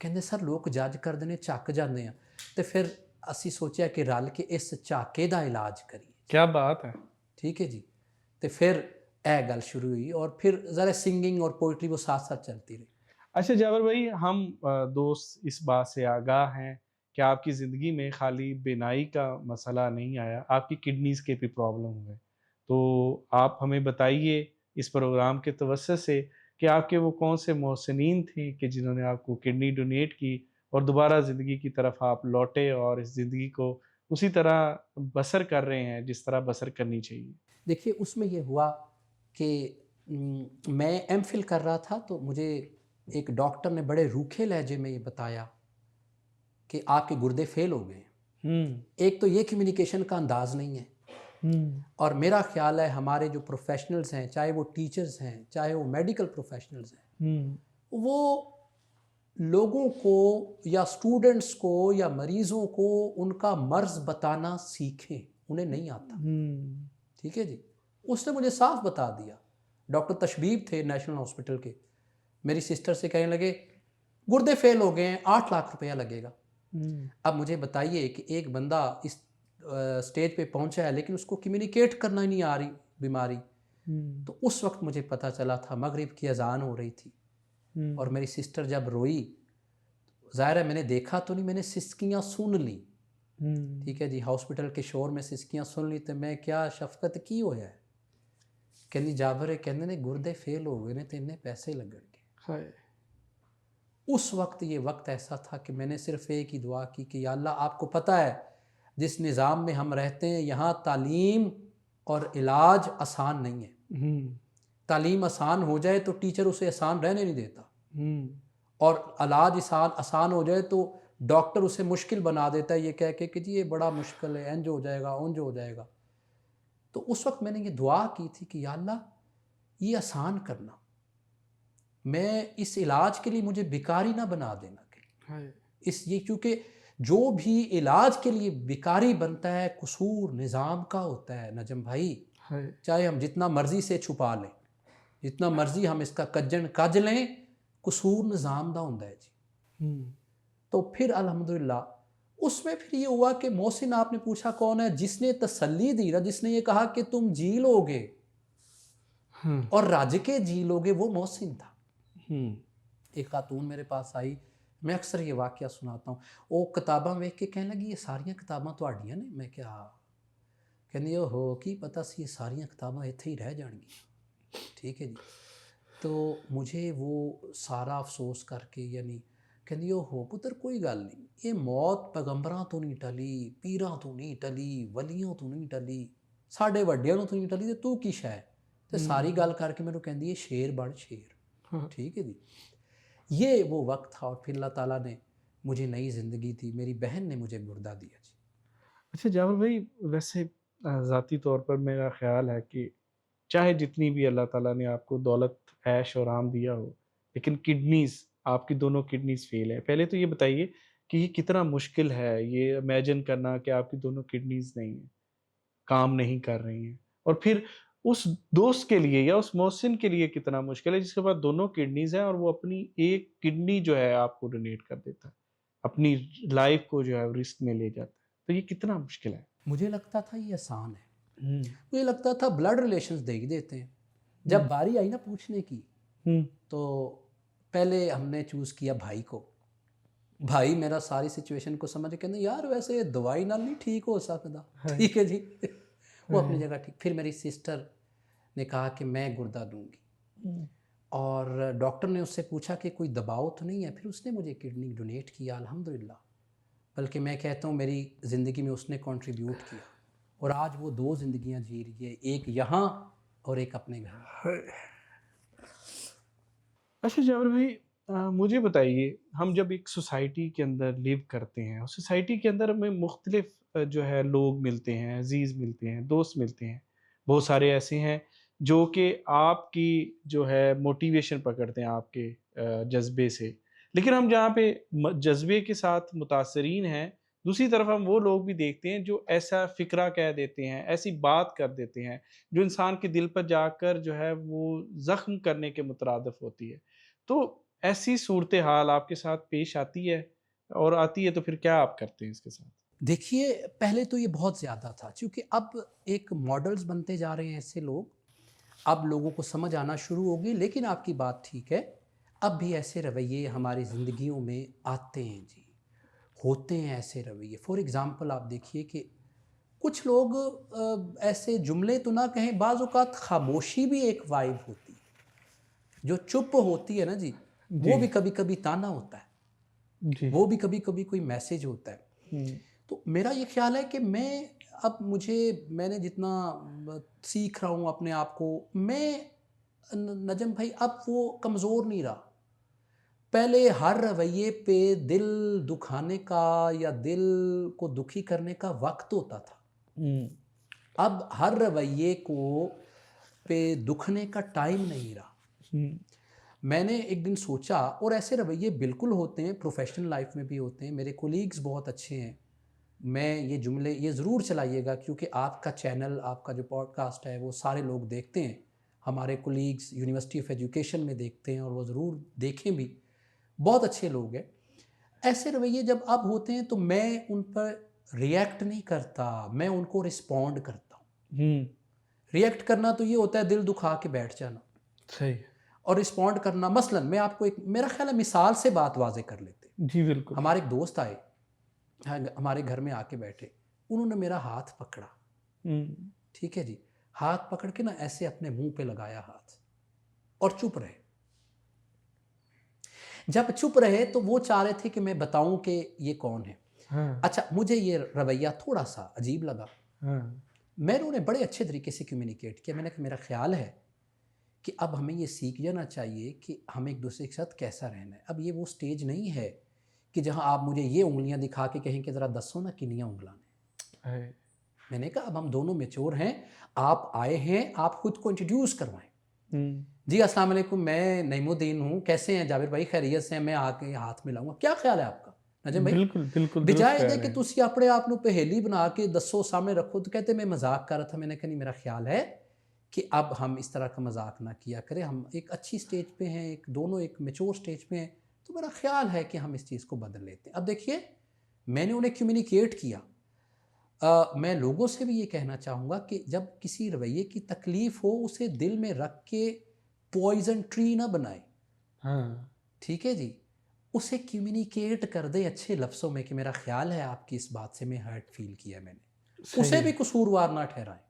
कहंदे सर लोग जज करदे ने झक जांदे आ ते फिर ਅਸੀਂ सोचा कि रल के इस झाके का इलाज करिए। क्या बात है। ठीक है जी। तो फिर यह गल शुरू हुई और फिर ज़रा सिंगिंग और पोइट्री वो साथ साथ चलती रही। अच्छा जाबिर भाई, हम दोस्त इस बात से आगाह हैं कि आपकी ज़िंदगी में खाली बिनाई का मसला नहीं आया, आपकी किडनीज़ के भी प्रॉब्लम हुए। तो आप हमें बताइए इस प्रोग्राम के तवज्जुह से कि आपके वो कौन से मोहसिनीन थे कि जिन्होंने आपको किडनी डोनेट की और दोबारा ज़िंदगी की तरफ आप लौटे और इस ज़िंदगी को उसी तरह बसर कर रहे हैं जिस तरह बसर करनी चाहिए। देखिए उसमें ये हुआ कि मैं एमफिल कर रहा था तो मुझे एक डॉक्टर ने बड़े रूखे लहजे में ये बताया कि आपके गुर्दे फेल हो गए। एक तो ये कम्युनिकेशन का अंदाज नहीं है और मेरा ख्याल है हमारे जो प्रोफेशनल्स हैं चाहे वो टीचर्स हैं चाहे वो मेडिकल प्रोफेशनल्स हैं वो लोगों को या स्टूडेंट्स को या मरीज़ों को उनका मर्ज बताना सीखें, उन्हें नहीं आता। ठीक है जी। उसने मुझे साफ बता दिया। डॉक्टर तशबीब थे नेशनल हॉस्पिटल के, मेरी सिस्टर से कहने लगे गुर्दे फेल हो गए हैं 8 लाख रुपया लगेगा। अब मुझे बताइए कि एक बंदा इस स्टेज पे पहुंचा है लेकिन उसको कम्युनिकेट करना ही नहीं आ रही बीमारी। तो उस वक्त मुझे पता चला था मगरिब की अजान हो रही थी और मेरी सिस्टर जब रोई, ज़ाहिर है मैंने देखा तो नहीं, मैंने सिसकियाँ सुन ली। ठीक है जी। हॉस्पिटल के शोर में सिसकियाँ सुन ली तो मैं क्या शफकत की होया है कहनी जाबिर कहने ने गुर्दे फेल हो गए ने तो इन्ने पैसे लगणगे। उस वक्त ये वक्त ऐसा था कि मैंने सिर्फ एक ही दुआ की कि या अल्लाह आपको पता है जिस निज़ाम में हम रहते हैं यहाँ तालीम और इलाज आसान नहीं है। तालीम आसान हो जाए तो टीचर उसे आसान रहने नहीं देता और इलाज आसान हो जाए तो डॉक्टर उसे मुश्किल बना देता है ये कह के कि जी ये बड़ा मुश्किल है, इंज हो जाएगा उंज हो जाएगा। तो उस वक्त मैंने ये दुआ की थी कि या अल्लाह ये आसान करना, मैं इस इलाज के लिए मुझे बिकारी ना बना देना कहीं। इस ये क्योंकि जो भी इलाज के लिए बिकारी बनता है कसूर निज़ाम का होता है नजम भाई, चाहे हम जितना मर्जी से छुपा लें, जितना मर्जी हम इसका कज लें, कसूर निज़ाम दा होंदा है जी। तो फिर अल्हम्दुलिल्लाह उसमें फिर ये हुआ कि मोहसिन आपने पूछा कौन है, जिसने तसल्ली दी ना, जिसने ये कहा कि तुम जी लोगे और रज के जी लोगे, वो मोहसिन था। एक खातून मेरे पास आई, मैं अक्सर ये वाक़या सुनाता हूँ, वो किताबां वेख के कहने लगी ये सारियां किताबां तुहाडियां ने। मैं क्या कहनी हो की पता सी ये सारियां किताबां इत्थे ही रह जाएंगी। ठीक है जी। तो मुझे वो सारा अफसोस करके यानी कहनी हो पुत्र कोई गल नहीं, ये मौत पैगंबरां तो नहीं टली, पीरां तो नहीं टली, वलियों तो नहीं टली, साढ़े वड्डियां तो नहीं टली, तो तू की शै। तो सारी गल करके मैनू कहंदी है शेर बन शेर। ठीक है जी। ये वो वक्त था और फिर अल्लाह ताला ने मुझे नई ज़िंदगी दी, मेरी बहन ने मुझे गुर्दा दिया जी। अच्छा जाबिर भाई, वैसे ज़ाती तौर पर मेरा ख़्याल है कि चाहे जितनी भी अल्लाह ताला ने आपको दौलत, ऐश और आम दिया हो, लेकिन किडनीज़, आपकी दोनों किडनीज़ फ़ेल है। पहले तो ये बताइए कि ये कितना मुश्किल है ये इमेजिन करना कि आपकी दोनों किडनीज़ नहीं हैं, काम नहीं कर रही हैं, और फिर उस दोस्त के लिए या उस मोहसिन के लिए कितना मुश्किल है जिसके पास दोनों किडनीज़ हैं और वो अपनी एक किडनी जो है आपको डोनेट कर देता है, अपनी लाइफ़ को जो है रिस्क में ले जाता है। तो ये कितना मुश्किल है? मुझे लगता था ये आसान है, मुझे लगता था ब्लड रिलेशंस दे ही देते हैं। जब बारी आई ना पूछने की, तो पहले हमने चूज़ किया भाई को भाई मेरा सारी सिचुएशन को समझ के कहते यार वैसे दवाई नाल नहीं ठीक हो सकता, ठीक है जी। वो अपनी जगह ठीक। फिर मेरी सिस्टर ने कहा कि मैं गुर्दा दूंगी, और डॉक्टर ने उससे पूछा कि कोई दबाव तो नहीं है, फिर उसने मुझे किडनी डोनेट किया अल्हम्दुलिल्लाह। बल्कि मैं कहता हूँ मेरी ज़िंदगी में उसने कंट्रीब्यूट किया, और आज वो 2 ज़िंदगियाँ जी रही है, एक यहाँ और एक अपने घर में। अच्छा जाबिर भाई, मुझे बताइए, हम जब एक सोसाइटी के अंदर लिव करते हैं, उस सोसाइटी के अंदर हमें मुख्तलिफ जो है लोग मिलते हैं, अजीज़ मिलते हैं, दोस्त मिलते हैं। बहुत सारे ऐसे हैं जो कि आपकी जो है मोटिवेशन पकड़ते हैं आपके जज्बे से। लेकिन हम जहाँ पे जज्बे के साथ मुतासरीन हैं, दूसरी तरफ हम वो लोग भी देखते हैं जो ऐसा फ़िक्रा कह देते हैं, ऐसी बात कर देते हैं जो इंसान के दिल पर जाकर जो है वो ज़ख्म करने के मुतरादिफ होती है। तो ऐसी सूरत हाल आपके साथ पेश आती है, और आती है तो फिर क्या आप करते हैं इसके साथ? देखिए पहले तो ये बहुत ज़्यादा था, क्योंकि अब एक मॉडल्स बनते जा रहे हैं ऐसे लोग, अब लोगों को समझ आना शुरू होगी। लेकिन आपकी बात ठीक है, अब भी ऐसे रवैये हमारी ज़िंदगियों में आते हैं जी, होते हैं ऐसे रवैये। फॉर एग्ज़ाम्पल आप देखिए कि कुछ लोग ऐसे जुमले तो ना कहें, बाज़ औक़ात ख़ामोशी भी एक वाइब होती है। जो चुप होती है ना जी, जी, वो भी कभी-कभी ताना होता है, जी। वो भी कभी-कभी कोई मैसेज होता है। हुँ, तो मेरा ये ख़्याल है कि मैंने जितना सीख रहा हूँ अपने आप को, मैं नजम भाई अब वो कमज़ोर नहीं रहा। पहले हर रवैये पे दिल दुखाने का या दिल को दुखी करने का वक्त होता था। हुँ, अब हर रवैये को पे दुखने का टाइम नहीं रहा। हुँ, मैंने एक दिन सोचा, और ऐसे रवैये बिल्कुल होते हैं, प्रोफेशनल लाइफ में भी होते हैं, मेरे कोलीग्स बहुत अच्छे हैं। मैं ये जुमले ये ज़रूर चलाइएगा, क्योंकि आपका चैनल, आपका जो पॉडकास्ट है वो सारे लोग देखते हैं, हमारे कोलीग्स यूनिवर्सिटी ऑफ एजुकेशन में देखते हैं, और वो ज़रूर देखें भी, बहुत अच्छे लोग हैं। ऐसे रवैये जब अब होते हैं तो मैं उन पर रिएक्ट नहीं करता, मैं उनको रिस्पॉन्ड करता हूँ। हुँ, रिएक्ट करना तो ये होता है दिल दुखा के बैठ जाना, सही। और रिस्पॉन्ड करना, मसलन मैं आपको एक, मेरा ख्याल है मिसाल से बात वाज़े कर लेते हैं। जी, बिल्कुल। हमारे एक दोस्त आए, हमारे घर में आके बैठे, उन्होंने मेरा हाथ पकड़ा, हुँ, ठीक है जी, हाथ पकड़ के ना ऐसे अपने मुंह पे लगाया हाथ, और चुप रहे। जब चुप रहे तो वो चाह रहे थे कि मैं बताऊं कि ये कौन है। हाँ, अच्छा, मुझे ये रवैया थोड़ा सा अजीब लगा। हाँ, मैंने उन्हें बड़े अच्छे तरीके से कम्युनिकेट किया। मैंने कहा मेरा ख्याल है कि अब हमें ये सीख जाना चाहिए कि हमें एक दूसरे के साथ कैसा रहना है। अब ये वो स्टेज नहीं है कि जहां आप मुझे ये उंगलियां दिखा के कहें कि ज़रा दसो ना किनियां उंगलां ने। है। मैंने कहा अब हम दोनों मेच्योर हैं, आप आए हैं, आप खुद को इंट्रोड्यूस करवाएं। हुँ, जी अस्सलाम वालेकुम, मैं नईमुद्दीन हूँ, कैसे हैं जाबिर भाई, खैरियत से हैं? मैं आके हाथ मिलाऊंगा, क्या ख्याल है आपका नजम भाई? बिल्कुल, बिल्कुल दुरुस्त बजाय कह दे रहे कि हैं। तुसी अपने आप ਨੂੰ पहेली बना के दसो सामने रखो, तो कहते मैं मजाक कर रहा था। मैंने कहा नहीं, मेरा ख्याल है कि अब हम इस तरह का मजाक ना किया करें, हम एक अच्छी स्टेज पे हैं, एक दोनों एक मेच्योर स्टेज पे हैं, तो मेरा ख्याल है कि हम इस चीज़ को बदल लेते हैं। अब देखिए, मैंने उन्हें कम्युनिकेट किया। मैं लोगों से भी ये कहना चाहूँगा कि जब किसी रवैये की तकलीफ़ हो, उसे दिल में रख के पॉइज़न ट्री ना बनाए, हाँ, ठीक है जी। उसे कम्युनिकेट कर दे अच्छे लफ्ज़ों में कि मेरा ख़्याल है आपकी इस बात से मैं हर्ट फ़ील किया मैंने। उसे सही। भी कसूरवार ना ठहराएँ।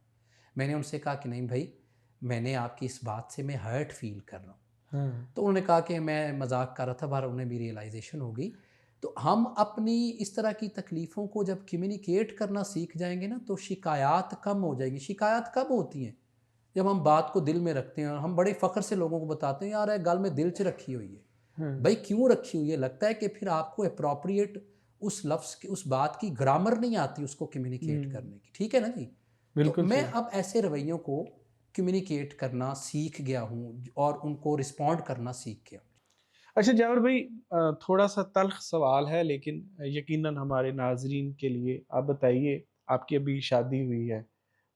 मैंने उनसे कहा कि नहीं भई, मैंने आपकी इस बात से मैं हर्ट फ़ील कर रहा हूँ। हाँ, तो उन्होंने कहा कि मैं मज़ाक कर रहा था, बहरहाल उन्हें भी रियलाइज़ेशन हो गई। तो हम अपनी इस तरह की तकलीफ़ों को जब कम्युनिकेट करना सीख जाएँगे ना, तो शिकायत कम हो जाएगी। शिकायत कब होती हैं? जब हम बात को दिल में रखते हैं, और हम बड़े फ़ख्र से लोगों को बताते हैं यार ये गल में दिल च रखी हुई है। हाँ, भाई क्यों रखी हुई है? लगता है कि फिर आपको एप्रोप्रिएट उस लफ्ज़ की, उस बात की ग्रामर नहीं आती उसको कम्युनिकेट हुँ, करने की, ठीक है ना जी? तो बिल्कुल मैं सही। अब ऐसे रवैयों को कम्युनिकेट करना सीख गया हूँ, और उनको रिस्पॉन्ड करना सीख गया हूँ। अच्छा जाबिर भाई, थोड़ा-सा तल्ख़ सवाल है, लेकिन यकीनन हमारे नाज़रीन के लिए आप बताइए, आपकी अभी शादी हुई है,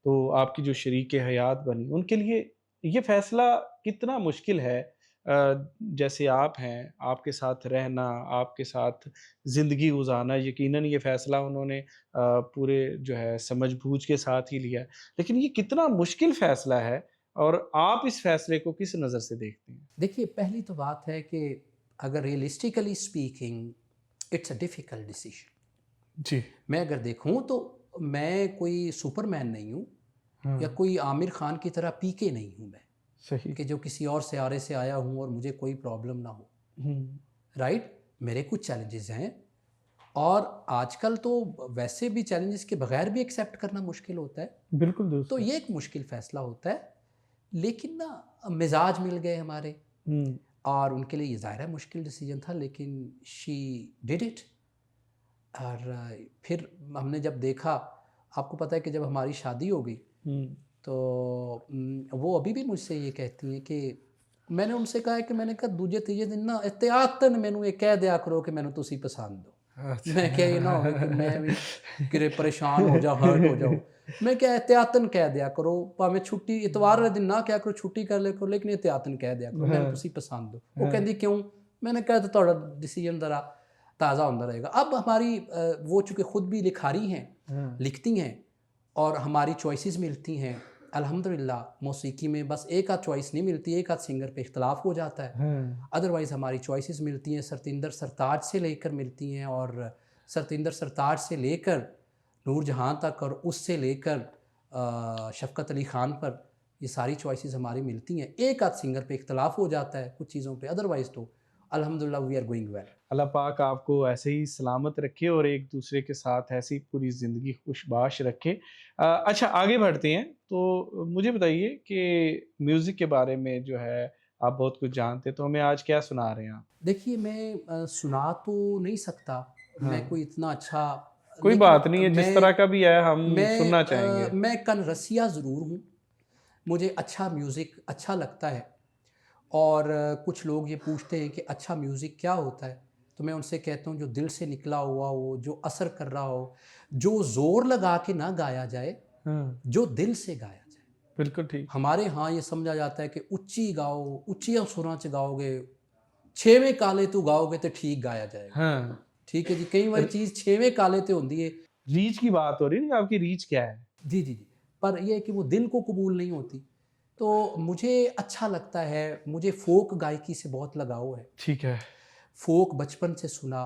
तो आपकी जो शरीके हयात बनी, उनके लिए ये फ़ैसला कितना मुश्किल है? जैसे आप हैं, आपके साथ रहना, आपके साथ ज़िंदगी गुज़ारना, यकीनन ये फ़ैसला उन्होंने पूरे जो है समझ-बूझ के साथ ही लिया है। लेकिन ये कितना मुश्किल फ़ैसला है, और आप इस फ़ैसले को किस नज़र से देखते हैं? देखिए, पहली तो बात है कि अगर realistically speaking it's a difficult decision. जी। मैं अगर देखूं तो मैं कोई सुपरमैन नहीं हूं हाँ, या कोई आमिर खान की तरह पीके नहीं हूं मैं, सही। कि जो किसी और सियारे से आया हूं और मुझे कोई प्रॉब्लम ना हो। हुँ, राइट, मेरे कुछ चैलेंजेस हैं और आजकल तो वैसे भी चैलेंजेस के बगैर भी एक्सेप्ट करना मुश्किल होता है, बिल्कुल तो दुरुस्त है। ये एक मुश्किल फ़ैसला होता है। लेकिन ना मिजाज मिल गए हमारे हुँ, और उनके लिए ये ज़ाहिर है मुश्किल डिसीजन था, लेकिन शी डिड इट। और फिर हमने जब देखा, आपको पता है कि जब हमारी शादी हो गई हुँ, तो वो अभी भी मुझसे ये कहती हैं कि मैंने उनसे कहा है कि मैंने कहा दूजे तीजे दिन ना एहतियातन मैनू ये कह दिया करो कि मैनू तुसी पसंद हो। मैं क्या ये ना हो कि मैं भी किरे परेशान हो जा, हर्ट हो जाऊँ। मैं क्या एहतियातन कह दिया करो, भावें छुट्टी इतवार वाले दिन ना क्या करो, छुट्टी कर ले करो, लेकिन एहतियातन कह दिया करो मैनू हाँ, तुसी पसंद हो। वो हाँ, कहती क्यों? मैंने कहा तो ਤੁਹਾਡਾ डिसीजन ज़रा ताज़ा होता रहेगा। अब हमारी वो चूँकि खुद भी लिखारी हैं, हाँ, लिखती हैं और हमारी चॉइसेस मिलती हैं। अल्हम्दुलिल्लाह मौसीकी में बस एक आध चॉइस नहीं मिलती, एक आध सिंगर पे इख्तलाफ हो जाता है, हाँ, अदरवाइज़ हमारी चॉइसेस मिलती हैं। सरतिंदर सरताज से लेकर मिलती हैं और सरतिंदर सरताज से लेकर नूरजहां तक और उससे लेकर शफ़क़त अली ख़ान पर ये सारी चॉइसेस हमारी मिलती हैं। एक आध सिंगर पे इख्तलाफ हो जाता है कुछ चीज़ों पे, अदरवाइज़ तो अल्हम्दुलिल्लाह वी आर गोइंग वेल। अल्लाह पाक आपको ऐसे ही सलामत रखे और एक दूसरे के साथ ऐसी पूरी ज़िंदगी खुशबाश रखे। अच्छा आगे बढ़ते हैं, तो मुझे बताइए कि म्यूज़िक के बारे में जो है आप बहुत कुछ जानते हैं, तो हमें आज क्या सुना रहे हैं आप? देखिए मैं सुना तो नहीं सकता, मैं हाँ, कोई इतना अच्छा, कोई लेकिन बात नहीं है, जिस तरह का भी है हम सुनना चाहेंगे। मैं कन रसिया ज़रूर हूँ। मुझे अच्छा म्यूज़िक अच्छा लगता है और कुछ लोग ये पूछते हैं कि अच्छा म्यूज़िक क्या होता है? तो मैं उनसे कहता हूँ जो दिल से निकला हुआ हो, जो असर कर रहा हो, जो ज़ोर लगा के ना गाया जाए, हाँ, जो दिल से गाया जाए। बिल्कुल ठीक। हमारे यहाँ ये समझा जाता है कि उच्ची गाओ, उच्चियां सुरां च गाओगे, छेवें काले तू गाओगे तो ठीक गाया जाएगा। हाँ, ठीक है जी, कई बारी र चीज़ छेवें काले ते होंदी है। रीच की बात हो रही है ना, आपकी रीच क्या है? जी, जी, जी। पर ये है कि वो दिल को कबूल नहीं होती। तो मुझे अच्छा लगता है, मुझे फ़ोक गायकी से बहुत लगाव है। ठीक है। फ़ोक बचपन से सुना।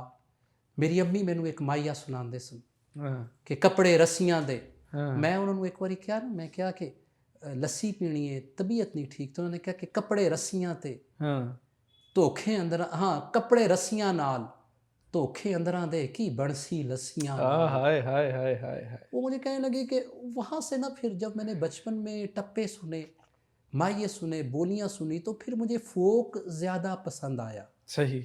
मेरी अम्मी मैनू एक माइया सुनांदे सन हाँ, कि कपड़े रस्सियां दे। हाँ, मैं उन्होंने एक बारी कहा ना, मैं कहा कि लस्सी पीनी है, तबीयत नहीं ठीक, तो उन्होंने कहा कि कपड़े रस्सियां ते हाँ। धोखे अंदर, हाँ कपड़े रस्सियां नाल धोखे अंदरां दे की बणसी लस्सियां नाल। हाय, हाय, हाय, हाय, हाय! वो मुझे कहने लगी कि वहाँ से ना फिर जब मैंने बचपन में टप्पे सुने, माहिए सुने, बोलियाँ सुनी, तो फिर मुझे फ़ोक ज़्यादा पसंद आया। सही।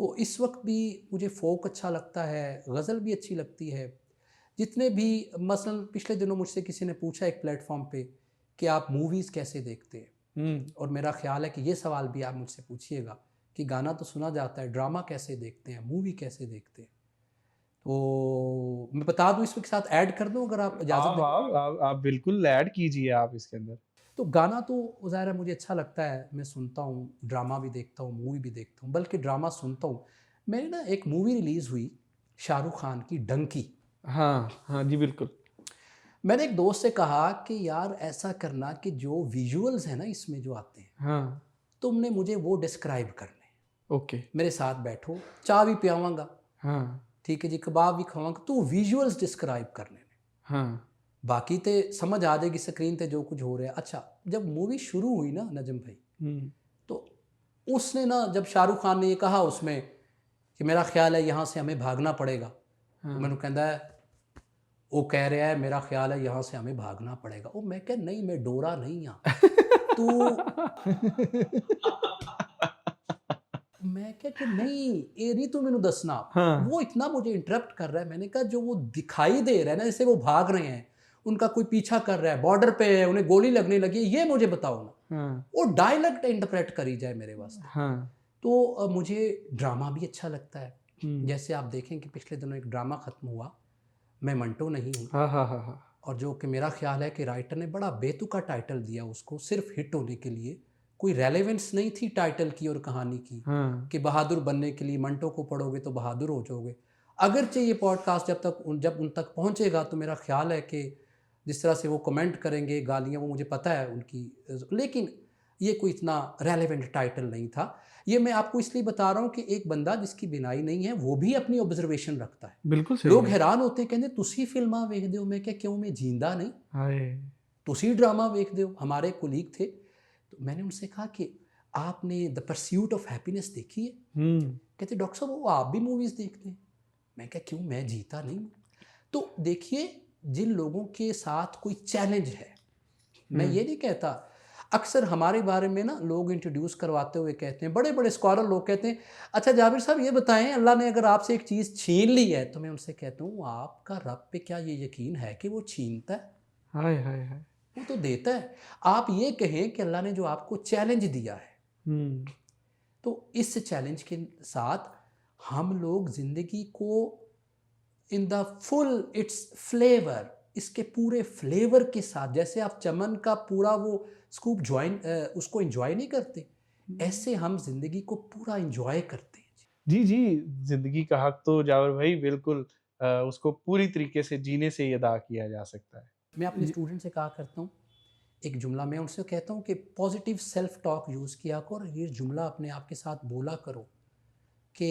तो इस वक्त भी मुझे फ़ोक अच्छा लगता है, गज़ल भी अच्छी लगती है। जितने भी मसलन पिछले दिनों मुझसे किसी ने पूछा एक प्लेटफॉर्म पे कि आप मूवीज़ कैसे देखते हैं? हुँ। और मेरा ख़्याल है कि ये सवाल भी आप मुझसे पूछिएगा कि गाना तो सुना जाता है, ड्रामा कैसे देखते हैं, मूवी कैसे देखते हैं? तो मैं बता दूँ इसके साथ ऐड कर दूँ अगर आप इजाज़त दें? आप बिल्कुल ऐड कीजिए आप इसके अंदर। तो गाना तो ज़ाहिर है मुझे अच्छा लगता है, मैं सुनता हूँ, ड्रामा भी देखता हूँ, मूवी भी देखता हूँ, बल्कि ड्रामा सुनता हूँ। मैंने ना एक मूवी रिलीज़ हुई शाहरुख खान की, डंकी। हाँ, हाँ जी, बिल्कुल। मैंने एक दोस्त से कहा कि यार ऐसा करना कि जो विजुअल्स हैं ना इसमें जो आते हैं, हाँ, तुमने मुझे वो डिस्क्राइब करने। ओके। मेरे साथ बैठो, चाय भी पियावांगा, हाँ, ठीक है जी, कबाब भी खवांगा, तू विजुअल्स डिस्क्राइब करने। हाँ, बाकी तो समझ आ जाएगी स्क्रीन पे जो कुछ हो रहा है। अच्छा, जब मूवी शुरू हुई ना नजम भाई, हुँ, तो उसने ना जब शाहरुख खान ने ये कहा उसमें कि मेरा ख्याल है यहाँ से हमें भागना पड़ेगा, तो हाँ। मैंने कहता है, वो कह रहा है मेरा ख्याल है यहाँ से हमें भागना पड़ेगा। वो मैं कह नहीं, मैं डोरा नहीं हाँ, तू। मैं क्या कि नहीं, ये नहीं तू मैनू दसना। हाँ, वो इतना मुझे इंटरप्ट कर रहा है, मैंने कहा जो वो दिखाई दे रहा है ना, जैसे वो भाग रहे हैं, उनका कोई पीछा कर रहा है, बॉर्डर पे है, उन्हें गोली लगने लगी है, ये मुझे बताओ ना। हाँ, वो डायलेक्ट इंटरप्रेट करी जाए मेरे वास्ते। हाँ। तो मुझे ड्रामा भी अच्छा लगता है। हुँ। जैसे आप देखें कि पिछले दिनों एक ड्रामा ख़त्म हुआ, मैं मंटो नहीं हूँ, हाँ, हाँ, हाँ, हाँ। और जो कि मेरा ख्याल है कि राइटर ने बड़ा बेतुका टाइटल दिया उसको सिर्फ हिट होने के लिए। कोई रेलेवेंस नहीं थी टाइटल की और कहानी की, हाँ, कि बहादुर बनने के लिए मंटो को पढ़ोगे तो बहादुर हो जाओगे। अगरचे ये पॉडकास्ट जब उन तक पहुँचेगा तो मेरा ख्याल है कि जिस तरह से वो कमेंट करेंगे, गालियाँ, वो मुझे पता है उनकी, लेकिन ये कोई इतना रेलेवेंट टाइटल नहीं था। ये मैं आपको इसलिए बता रहा हूँ कि एक बंदा जिसकी बिनाई नहीं है वो भी अपनी ऑब्जर्वेशन रखता है। बिल्कुल सही लोग है। हैरान होते हैं, कहते तुसी फिल्मां वेखदे हो। मैं क्या क्यों, मैं जींदा नहीं? हाय। तुसी ड्रामा वेखदे हो। हमारे कोलीग थे, तो मैंने उनसे कहा कि आपने द परस्यूट ऑफ हैप्पीनेस देखी है? कहते डॉक्टर साहब वो आप भी मूवीज़ देखते हैं। मैं क्या क्यों, मैं जीता नहीं हूँ? तो देखिए, जिन लोगों के साथ कोई चैलेंज है, मैं ये नहीं कहता, अक्सर हमारे बारे में ना लोग इंट्रोड्यूस करवाते हुए कहते हैं, बड़े बड़े स्कॉलर लोग कहते हैं, अच्छा जाबिर साहब ये बताएं, अल्लाह ने अगर आपसे एक चीज़ छीन ली है, तो मैं उनसे कहता हूँ आपका रब पे क्या ये यकीन है कि वो छीनता है? हाय हाय हाय। वो तो देता है। आप ये कहें कि अल्लाह ने जो आपको चैलेंज दिया है, तो इस चैलेंज के साथ हम लोग ज़िंदगी को in the full it's flavour, इसके पूरे फ्लेवर के साथ, जैसे आप चमन का पूरा वो स्कूप उसको एंजॉय नहीं करते, ऐसे हम जिंदगी को पूरा एंजॉय करते हैं। जी, जी, ज़िंदगी का हक तो जावेद भाई बिल्कुल उसको पूरी तरीके से जीने से ही अदा किया जा सकता है। मैं अपने जी। स्टूडेंट से कहा करता हूँ, एक जुमला मैं उनसे कहता हूँ कि पॉजिटिव सेल्फ टॉक यूज़ किया करो, और ये जुमला अपने आप के साथ बोला करो कि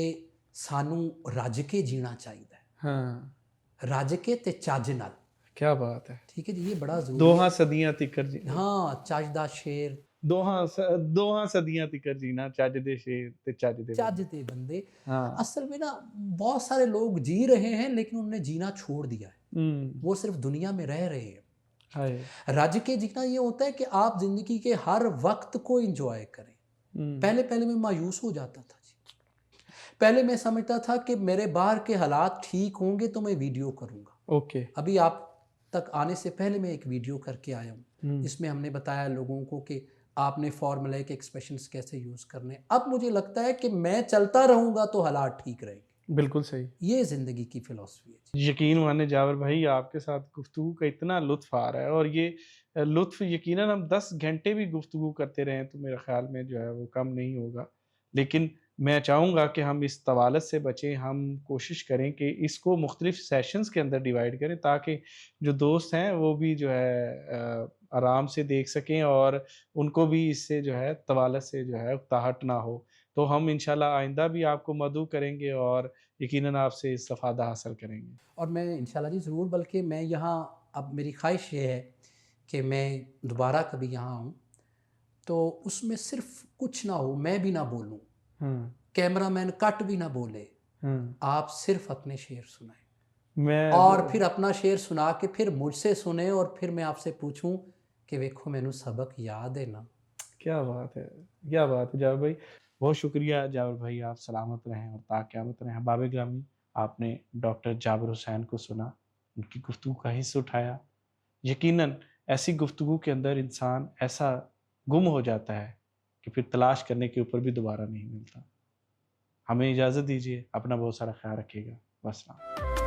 सानू रज के जीना चाहिए, हाँ, रज के ते चज नाल। क्या बात है। ठीक है जी, ये बड़ा ज़रूरी दोहां है। सदियां तिकर जी। हाँ, चज दा शेर, दोहां सदियां तिकर जीना ਚੱਜ ਦੇ ਸ਼ੇਰ ਤੇ ਚੱਜ ਦੇ चज ਬੰਦੇ। दे बंदे। हाँ। असल में ना बहुत सारे लोग जी रहे हैं लेकिन उन्होंने जीना छोड़ दिया है, वो सिर्फ दुनिया में रह रहे हैं। हाय। रज के जीना ये होता है कि आप जिंदगी के हर वक्त को एंजॉय करें। पहले पहले मैं मायूस हो जाता था जी, पहले मैं समझता था कि मेरे बाहर के हालात ठीक होंगे तो मैं वीडियो करूंगा। ओके। अभी आप तक आने से पहले मैं एक वीडियो करके आया हूँ, जिसमें हमने बताया लोगों को कि आपने फॉर्मूला के एक्सप्रेशंस कैसे यूज़ करने। अब मुझे लगता है कि मैं चलता रहूँगा तो हालात ठीक रहेंगे। बिल्कुल सही। ये ज़िंदगी की फ़िलॉसफी है जी। यकीन माने जावर भाई आपके साथ गुफ्तगू का इतना लुत्फ़ आ रहा है और ये लुत्फ़ यकीनन हम 10 घंटे भी गुफ्तगू करते रहें तो मेरे ख़्याल में जो है वो कम नहीं होगा। लेकिन मैं चाहूँगा कि हम इस तवालत से बचें, हम कोशिश करें कि इसको मुख्तलिफ़ सेशंस के अंदर डिवाइड करें ताकि जो दोस्त हैं वो भी जो है आराम से देख सकें और उनको भी इससे जो है तवालत से जो है उकताहट ना हो। तो हम इंशाल्लाह आइंदा भी आपको मदऊ करेंगे और यकीनन आपसे इस्तिफ़ादा हासिल करेंगे। और मैं इंशाल्लाह जी ज़रूर, बल्कि मैं यहाँ, अब मेरी ख्वाहिश ये है कि मैं दोबारा कभी यहाँ आऊँ तो उसमें सिर्फ कुछ ना हो, मैं भी ना बोलूँ, हुँ, कैमरामैन कट भी ना बोले, हुँ। आप सिर्फ अपने शेर सुनाएं मैं और फिर अपना शेर सुना के फिर मुझसे सुने और फिर मैं आपसे पूछूं कि देखो मैनू सबक याद है ना। क्या बात है! क्या बात है जावेद भाई। बहुत शुक्रिया जावेद भाई, आप सलामत रहें और ताक़यामत रहें। अहबाब गिरामी, आपने डॉक्टर जाबिर हुसैन को सुना, उनकी गुफ्तगू का हिस्सा उठाया। यकीनन ऐसी गुफ्तगू के अंदर इंसान ऐसा गुम हो जाता है कि फिर तलाश करने के ऊपर भी दोबारा नहीं मिलता। हमें इजाज़त दीजिए, अपना बहुत सारा ख़्याल रखिएगा। वस्सलाम।